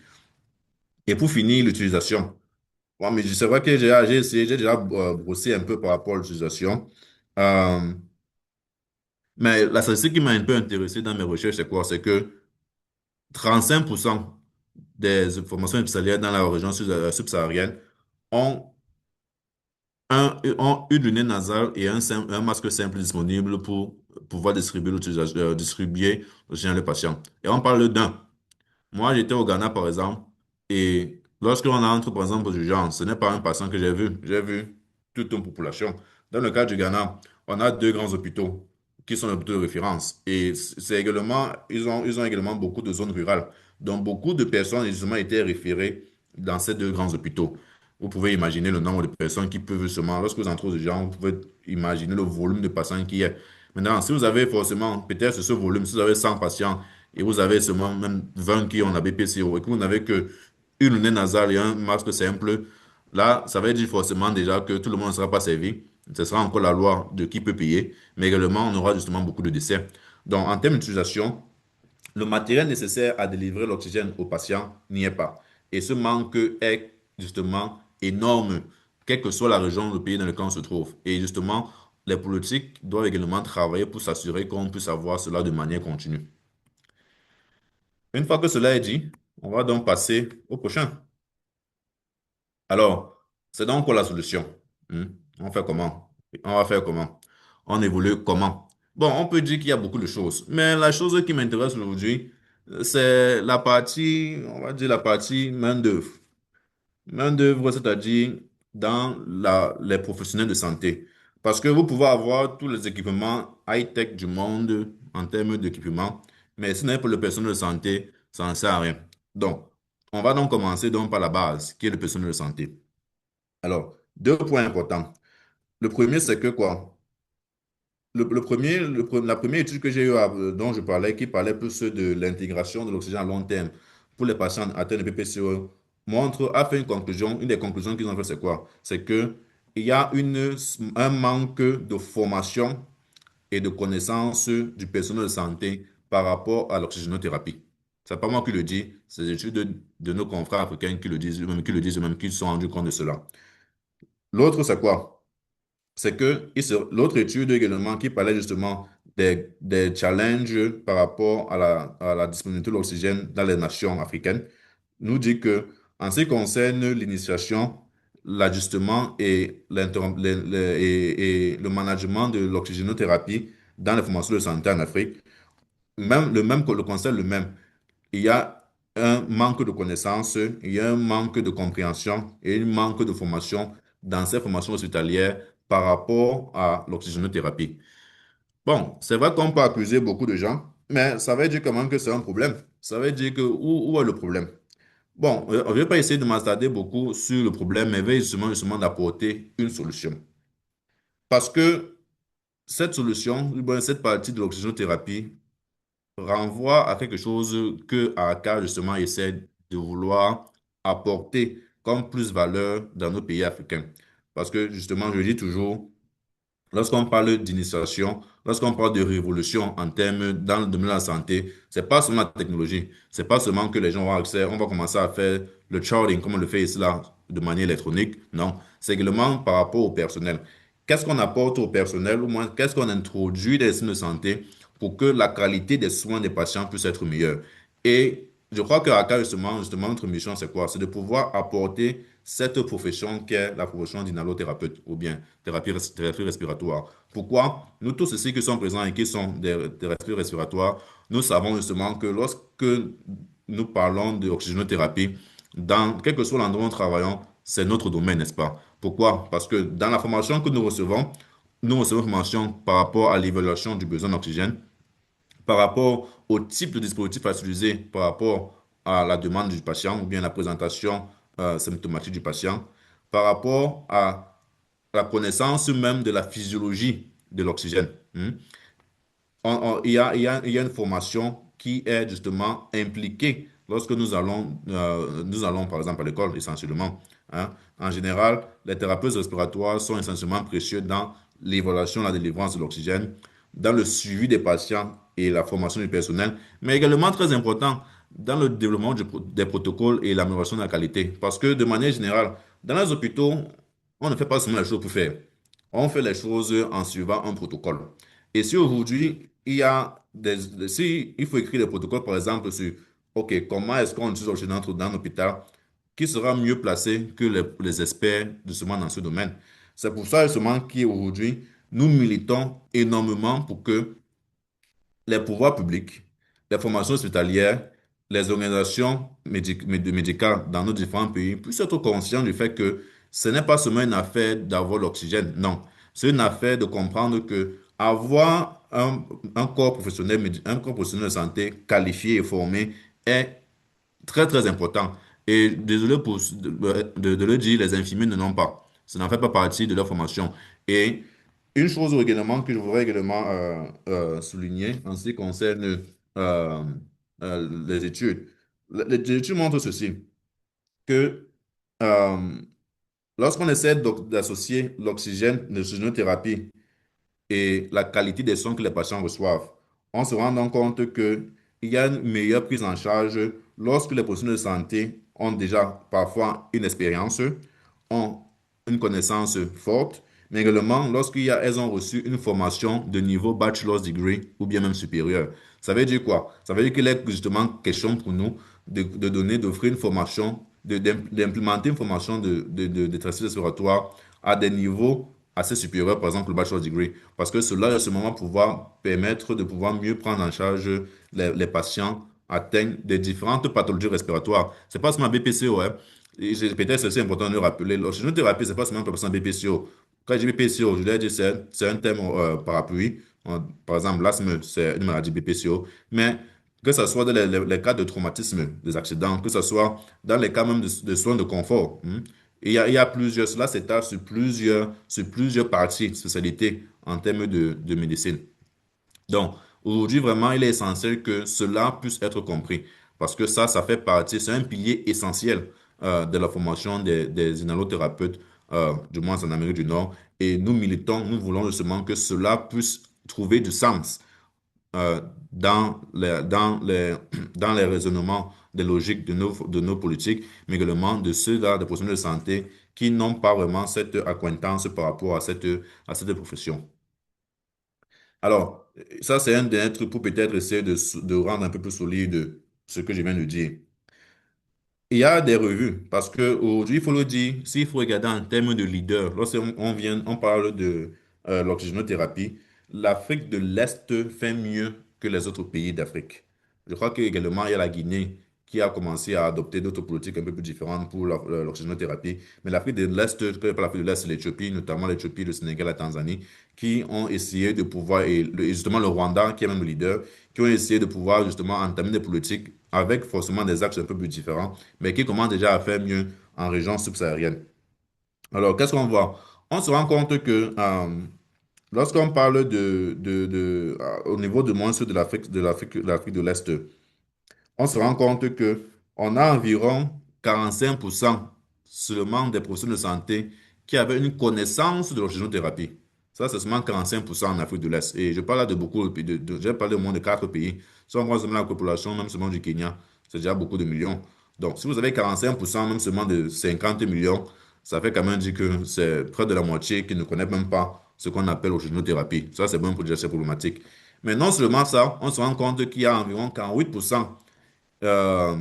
Et pour finir, l'utilisation. Bon, mais c'est vrai que j'ai déjà brossé un peu par rapport à l'utilisation. Euh, mais la statistique qui m'a un peu intéressé dans mes recherches, c'est quoi? C'est que 35% des formations hospitalières dans la région subsaharienne ont, ont une lunette nasale et un masque simple disponible pour pouvoir distribuer l'oxygène aux patients. Et on parle d'un. Moi, j'étais au Ghana, par exemple, et lorsque l'on entre, par exemple, aux urgences, ce n'est pas un patient que j'ai vu toute une population. Dans le cas du Ghana, on a deux grands hôpitaux qui sont les hôpitaux de référence. Et c'est également, ils ont également beaucoup de zones rurales. Donc, beaucoup de personnes, justement, étaient référées dans ces deux grands hôpitaux. Vous pouvez imaginer le nombre de personnes qui peuvent justement, lorsque vous entrez aux urgences, vous pouvez imaginer le volume de patients qui est. Maintenant, si vous avez forcément, peut-être ce volume, si vous avez 100 patients, et vous avez seulement même 20 qui ont la BPCO et que vous n'avez que une lunette nasale et un masque simple, là, ça veut dire forcément déjà que tout le monde ne sera pas servi. Ce sera encore la loi de qui peut payer, mais également, on aura justement beaucoup de décès. Donc, en termes d'utilisation, le matériel nécessaire à délivrer l'oxygène aux patients n'y est pas. Et ce manque est justement énorme, quelle que soit la région, le pays dans lequel on se trouve. Et justement, les politiques doivent également travailler pour s'assurer qu'on puisse avoir cela de manière continue. Une fois que cela est dit, on va donc passer au prochain. Alors, c'est donc quoi la solution? Hmm? On fait comment? On va faire comment? On évolue comment? Bon, on peut dire qu'il y a beaucoup de choses, mais la chose qui m'intéresse aujourd'hui, c'est la partie, on va dire la partie main-d'œuvre. Main-d'œuvre, c'est-à-dire dans les professionnels de santé. Parce que vous pouvez avoir tous les équipements high-tech du monde en termes d'équipement, mais si ce n'est pas le personnel de santé, ça ne sert à rien. Donc, on va donc commencer donc par la base, qui est le personnel de santé. Alors, deux points importants. Le premier, c'est que quoi? La première étude que j'ai eue, dont je parlais, qui parlait plus de l'intégration de l'oxygène à long terme pour les patients atteints de BPCO, a fait une conclusion. Une des conclusions qu'ils ont fait, c'est quoi? C'est que il y a un manque de formation et de connaissance du personnel de santé par rapport à l'oxygénothérapie. C'est pas moi qui le dis, c'est les études de nos confrères africains qui le disent, eux-mêmes, qui se sont rendus compte de cela. L'autre, c'est quoi? C'est que l'autre étude également qui parlait justement des challenges par rapport à la disponibilité de l'oxygène dans les nations africaines nous dit que en ce qui concerne l'initiation, l'ajustement et le management de l'oxygénothérapie dans les formations de santé en Afrique, le constat est le même. Il y a un manque de connaissances, il y a un manque de compréhension et un manque de formation dans ces formations hospitalières par rapport à l'oxygénothérapie. Bon, c'est vrai qu'on peut accuser beaucoup de gens, mais ça veut dire quand même que c'est un problème. Ça veut dire que où est le problème? Bon, je ne vais pas essayer de m'attarder beaucoup sur le problème, mais je vais justement d'apporter une solution. Parce que cette solution, bon, cette partie de l'oxygénothérapie, renvoie à quelque chose que Aka justement essaie de vouloir apporter comme plus-valeur dans nos pays africains. Parce que justement, je dis toujours, lorsqu'on parle d'initiation, lorsqu'on parle de révolution en termes dans le domaine de la santé, c'est pas seulement la technologie, c'est pas seulement que les gens ont accès, on va commencer à faire le charting comme on le fait ici là de manière électronique. Non, c'est également par rapport au personnel. Qu'est-ce qu'on apporte au personnel, ou moins qu'est-ce qu'on introduit dans les systèmes de santé pour que la qualité des soins des patients puisse être meilleure. Et je crois que à justement, notre mission, c'est quoi? C'est de pouvoir apporter cette profession qu'est la profession d'inhalothérapeute ou bien thérapie respiratoire. Pourquoi? Nous tous ici qui sommes présents et qui sont des thérapies respiratoires, nous savons justement que lorsque nous parlons d'oxygénothérapie, dans quel que soit l'endroit où nous travaillons, c'est notre domaine, n'est-ce pas? Pourquoi? Parce que dans la formation que nous recevons une formation par rapport à l'évaluation du besoin d'oxygène, par rapport au type de dispositif à utiliser, par rapport à la demande du patient ou bien la présentation symptomatique du patient, par rapport à la connaissance même de la physiologie de l'oxygène. Il y a une formation qui est justement impliquée lorsque nous allons par exemple à l'école essentiellement, hein. En général, les thérapeutes respiratoires sont essentiellement précieux dans l'évaluation, la délivrance de l'oxygène, dans le suivi des patients et la formation du personnel, mais également très important dans le développement des protocoles et l'amélioration de la qualité. Parce que de manière générale, dans les hôpitaux, on ne fait pas seulement les choses pour faire. On fait les choses en suivant un protocole. Et si aujourd'hui, si il faut écrire des protocoles, par exemple, sur, OK, comment est-ce qu'on utilise l'oxygène dans un hôpital, qui sera mieux placé que les experts justement dans ce domaine? C'est pour ça justement qu'aujourd'hui, nous militons énormément pour que les pouvoirs publics, les formations hospitalières, les organisations médicales dans nos différents pays puissent être conscients du fait que ce n'est pas seulement une affaire d'avoir l'oxygène, non. C'est une affaire de comprendre que avoir un corps professionnel, un corps professionnel de santé qualifié et formé est très, très important. Et désolé de le dire, les infirmiers ne l'ont pas. Ça n'en fait pas partie de leur formation. Et une chose également que je voudrais également souligner en ce qui concerne les études. Les études montrent ceci, que euh, lorsqu'on essaie d'associer l'oxygénothérapie et la qualité des soins que les patients reçoivent, on se rend donc compte qu'il y a une meilleure prise en charge lorsque les professionnels de santé ont déjà parfois une expérience, ont une connaissance forte, mais également elles ont reçu une formation de niveau bachelor's degree ou bien même supérieur. Ça veut dire quoi? Ça veut dire qu'il est justement question pour nous d'offrir une formation, d'implémenter une formation de traitement respiratoire à des niveaux assez supérieurs, par exemple le bachelor's degree, parce que cela, à ce moment, pouvoir permettre de pouvoir mieux prendre en charge les patients atteints de différentes pathologies respiratoires. C'est pas seulement BPCO, hein. Peut-être c'est aussi important de le rappeler. L'oxygénothérapie, c'est pas seulement pour les patients BPCO. Quand je dis BPCO, je dois dire c'est un terme parapluie. Par exemple, l'asthme, c'est une maladie BPCO. Mais que ce soit dans les cas de traumatisme, des accidents, que ce soit dans les cas même de soins de confort. Il y a plusieurs, cela s'étale sur plusieurs parties, spécialités en termes de médecine. Donc, aujourd'hui, vraiment, il est essentiel que cela puisse être compris parce que ça fait partie, c'est un pilier essentiel de la formation des inhalothérapeutes, du moins en Amérique du Nord. Et nous militons, nous voulons justement que cela puisse trouver du sens euh, dans les raisonnements des logiques de nos politiques, mais également de ceux-là, des professionnels de santé qui n'ont pas vraiment cette acquaintance par rapport à cette profession. Alors, ça, c'est un des trucs pour peut-être essayer de rendre un peu plus solide ce que je viens de dire. Il y a des revues, parce qu'aujourd'hui, il faut le dire, s'il faut regarder en termes de leader, on parle de l'oxygénothérapie, l'Afrique de l'Est fait mieux que les autres pays d'Afrique. Je crois qu'également, il y a la Guinée qui a commencé à adopter d'autres politiques un peu plus différentes pour l'oxygénothérapie. Mais l'Afrique de l'Est, je ne connais pas l'Afrique de l'Est, c'est l'Éthiopie, notamment l'Éthiopie, le Sénégal, la Tanzanie, qui ont essayé de pouvoir, et justement le Rwanda, qui est même le leader, qui ont essayé de pouvoir justement entamer des politiques avec forcément des axes un peu plus différents, mais qui commencent déjà à faire mieux en région subsaharienne. Alors, qu'est-ce qu'on voit? On se rend compte que lorsqu'on parle au niveau de moins de l'Afrique de l'Est, on se rend compte que on a environ 45% seulement des professionnels de santé qui avaient une connaissance de l'oxygénothérapie. Ça, c'est seulement 45% en Afrique de l'Est. Et je parle là de beaucoup, j'ai parlé au moins de 4 pays. Si on prend seulement la population, même seulement du Kenya, c'est déjà beaucoup de millions. Donc, si vous avez 45%, même seulement de 50 millions, ça fait quand même dire que c'est près de la moitié qui ne connaît même pas ce qu'on appelle l'oxygénothérapie. Ça, c'est bon pour dire c'est problématique. Mais non seulement ça, on se rend compte qu'il y a environ 48% euh,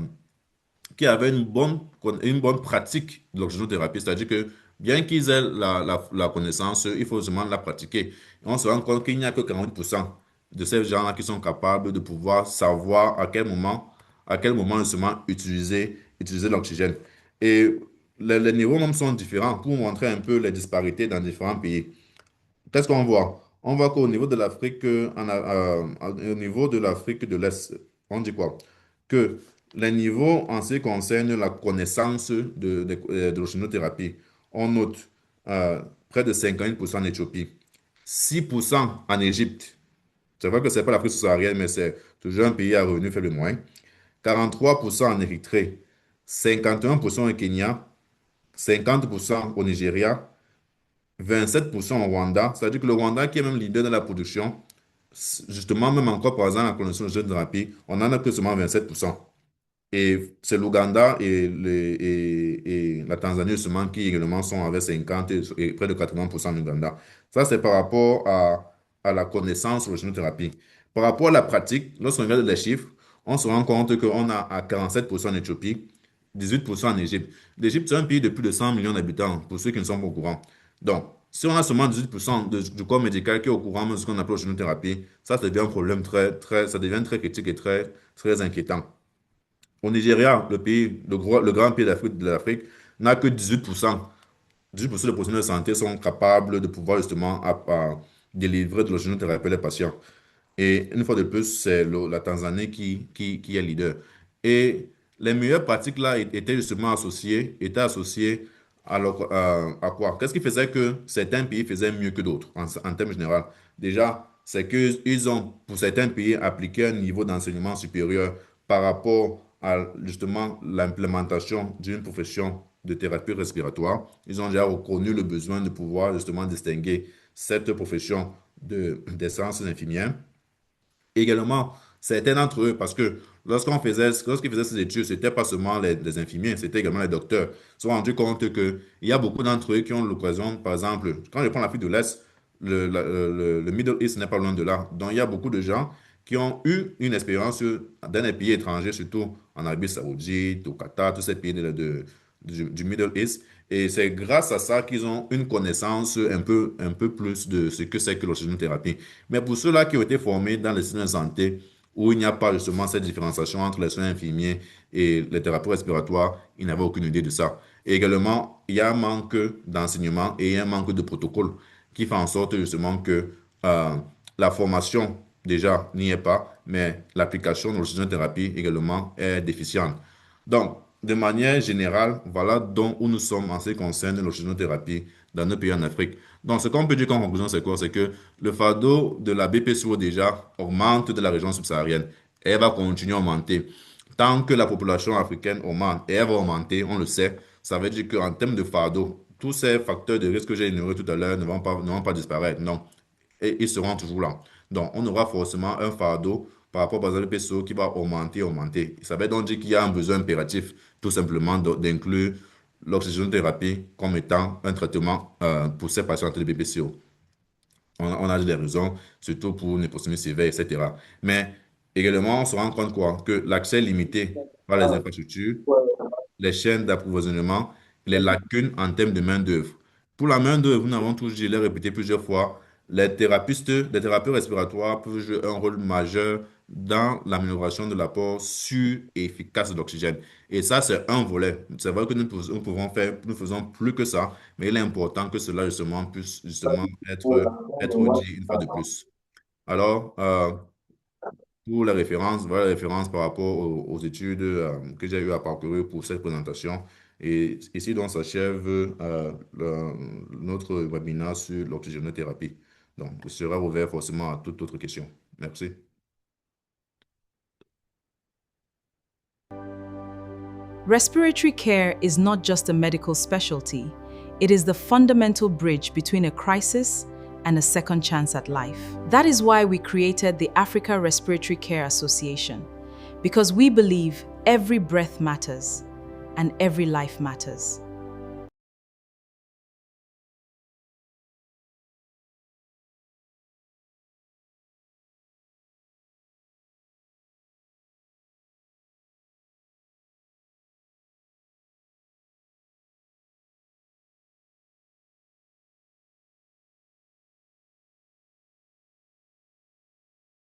qui avaient une bonne pratique de l'oxygénothérapie, c'est-à-dire que bien qu'ils aient la connaissance, il faut seulement la pratiquer. Et on se rend compte qu'il n'y a que 40% de ces gens-là qui sont capables de pouvoir savoir à quel moment justement utiliser l'oxygène. Et les niveaux même sont différents pour montrer un peu les disparités dans différents pays. Qu'est-ce qu'on voit? On voit qu'au niveau de l'Afrique, au niveau de l'Afrique de l'Est, on dit quoi? Que les niveaux en ce qui concerne la connaissance de l'oxygénothérapie, on note près de 50% en Éthiopie, 6% en Égypte, C'est vrai que ce n'est pas l'Afrique subsaharienne, mais c'est toujours un pays à revenus faibles et moyens. 43% en Érythrée, 51% au Kenya, 50% au Nigeria, 27% au Rwanda. C'est-à-dire que le Rwanda, qui est même leader de la production, justement, même encore par exemple, la connexion de jeunes thérapie, on n'en a que seulement 27%. Et c'est l'Ouganda et la Tanzanie justement qui également sont avec 50 et près de 80% en Ouganda. Ça, c'est par rapport à la connaissance sur la chimiothérapie. Par rapport à la pratique, lorsqu'on regarde les chiffres, on se rend compte qu'on a à 47% en Éthiopie, 18% en Égypte. L'Égypte, c'est un pays de plus de 100 millions d'habitants, pour ceux qui ne sont pas au courant. Donc, si on a seulement 18% du corps médical qui est au courant de ce qu'on appelle la chimiothérapie, ça devient un problème ça devient très critique et très inquiétant. Au Nigeria, le grand pays de l'Afrique, n'a que 18%. 18% des professionnels de santé sont capables de pouvoir justement délivrer de l'oxygénothérapie aux patients. Et une fois de plus, c'est la Tanzanie qui est leader. Et les meilleures pratiques là étaient associées à quoi? Qu'est-ce qui faisait que certains pays faisaient mieux que d'autres en termes généraux? Déjà, c'est qu'ils ont, pour certains pays, appliqué un niveau d'enseignement supérieur par rapport à justement l'implémentation d'une profession de thérapie respiratoire. Ils ont déjà reconnu le besoin de pouvoir justement distinguer cette profession des sciences infirmières. Également, certains d'entre eux, parce que lorsqu'ils faisaient ces études, ce n'était pas seulement les infirmiers, c'était également les docteurs, se sont rendus compte qu'il y a beaucoup d'entre eux qui ont l'occasion, par exemple, quand je prends l'Afrique de l'Est, le Middle East n'est pas loin de là. Donc, il y a beaucoup de gens qui ont eu une expérience dans des pays étrangers, surtout en Arabie Saoudite, au Qatar, tous ces pays du Middle East. Et c'est grâce à ça qu'ils ont une connaissance un peu plus de ce que c'est que l'oxygénothérapie. Mais pour ceux-là qui ont été formés dans les systèmes de santé, où il n'y a pas justement cette différenciation entre les soins infirmiers et les thérapies respiratoires, ils n'avaient aucune idée de ça. Et également, il y a un manque d'enseignement et un manque de protocole qui fait en sorte justement que la formation, déjà, n'y est pas, mais l'application de l'oxygénothérapie également est déficiente. Donc, de manière générale, voilà où nous sommes en ce qui concerne l'oxygénothérapie dans nos pays en Afrique. Donc, ce qu'on peut dire en conclusion, c'est quoi? C'est que le fardeau de la BPCO déjà augmente de la région subsaharienne et elle va continuer à augmenter. Tant que la population africaine augmente et elle va augmenter, on le sait, ça veut dire qu'en termes de fardeau, tous ces facteurs de risque que j'ai énumérés tout à l'heure ne vont pas disparaître. Non, et ils seront toujours là. Donc, on aura forcément un fardeau par rapport, par exemple, au PCO qui va augmenter. Ça veut donc dire qu'il y a un besoin impératif, tout simplement, d'inclure l'oxygénothérapie comme étant un traitement pour ces patients de BPCO. On a des raisons, surtout pour une hypoxémie sévère, etc. Mais également, on se rend compte quoi? Que l'accès est limité par les infrastructures, les chaînes d'approvisionnement, les lacunes en termes de main-d'œuvre. Pour la main-d'œuvre, nous avons toujours, je l'ai répété plusieurs fois, les thérapeutes respiratoires peuvent jouer un rôle majeur dans l'amélioration de l'apport sûr et efficace de l'oxygène. Et ça, c'est un volet. C'est vrai que nous faisons plus que ça, mais il est important que cela justement puisse justement être dit une fois de plus. Alors, pour les références, voilà les références par rapport aux études que j'ai eu à parcourir pour cette présentation. Et ici, donc, s'achève notre webinaire sur l'oxygénothérapie. Donc, il sera ouvert forcément à toute autre question. Merci. Respiratory care is not just a medical specialty, it is the fundamental bridge between a crisis and a second chance at life. That is why we created the Africa Respiratory Care Association, because we believe every breath matters and every life matters.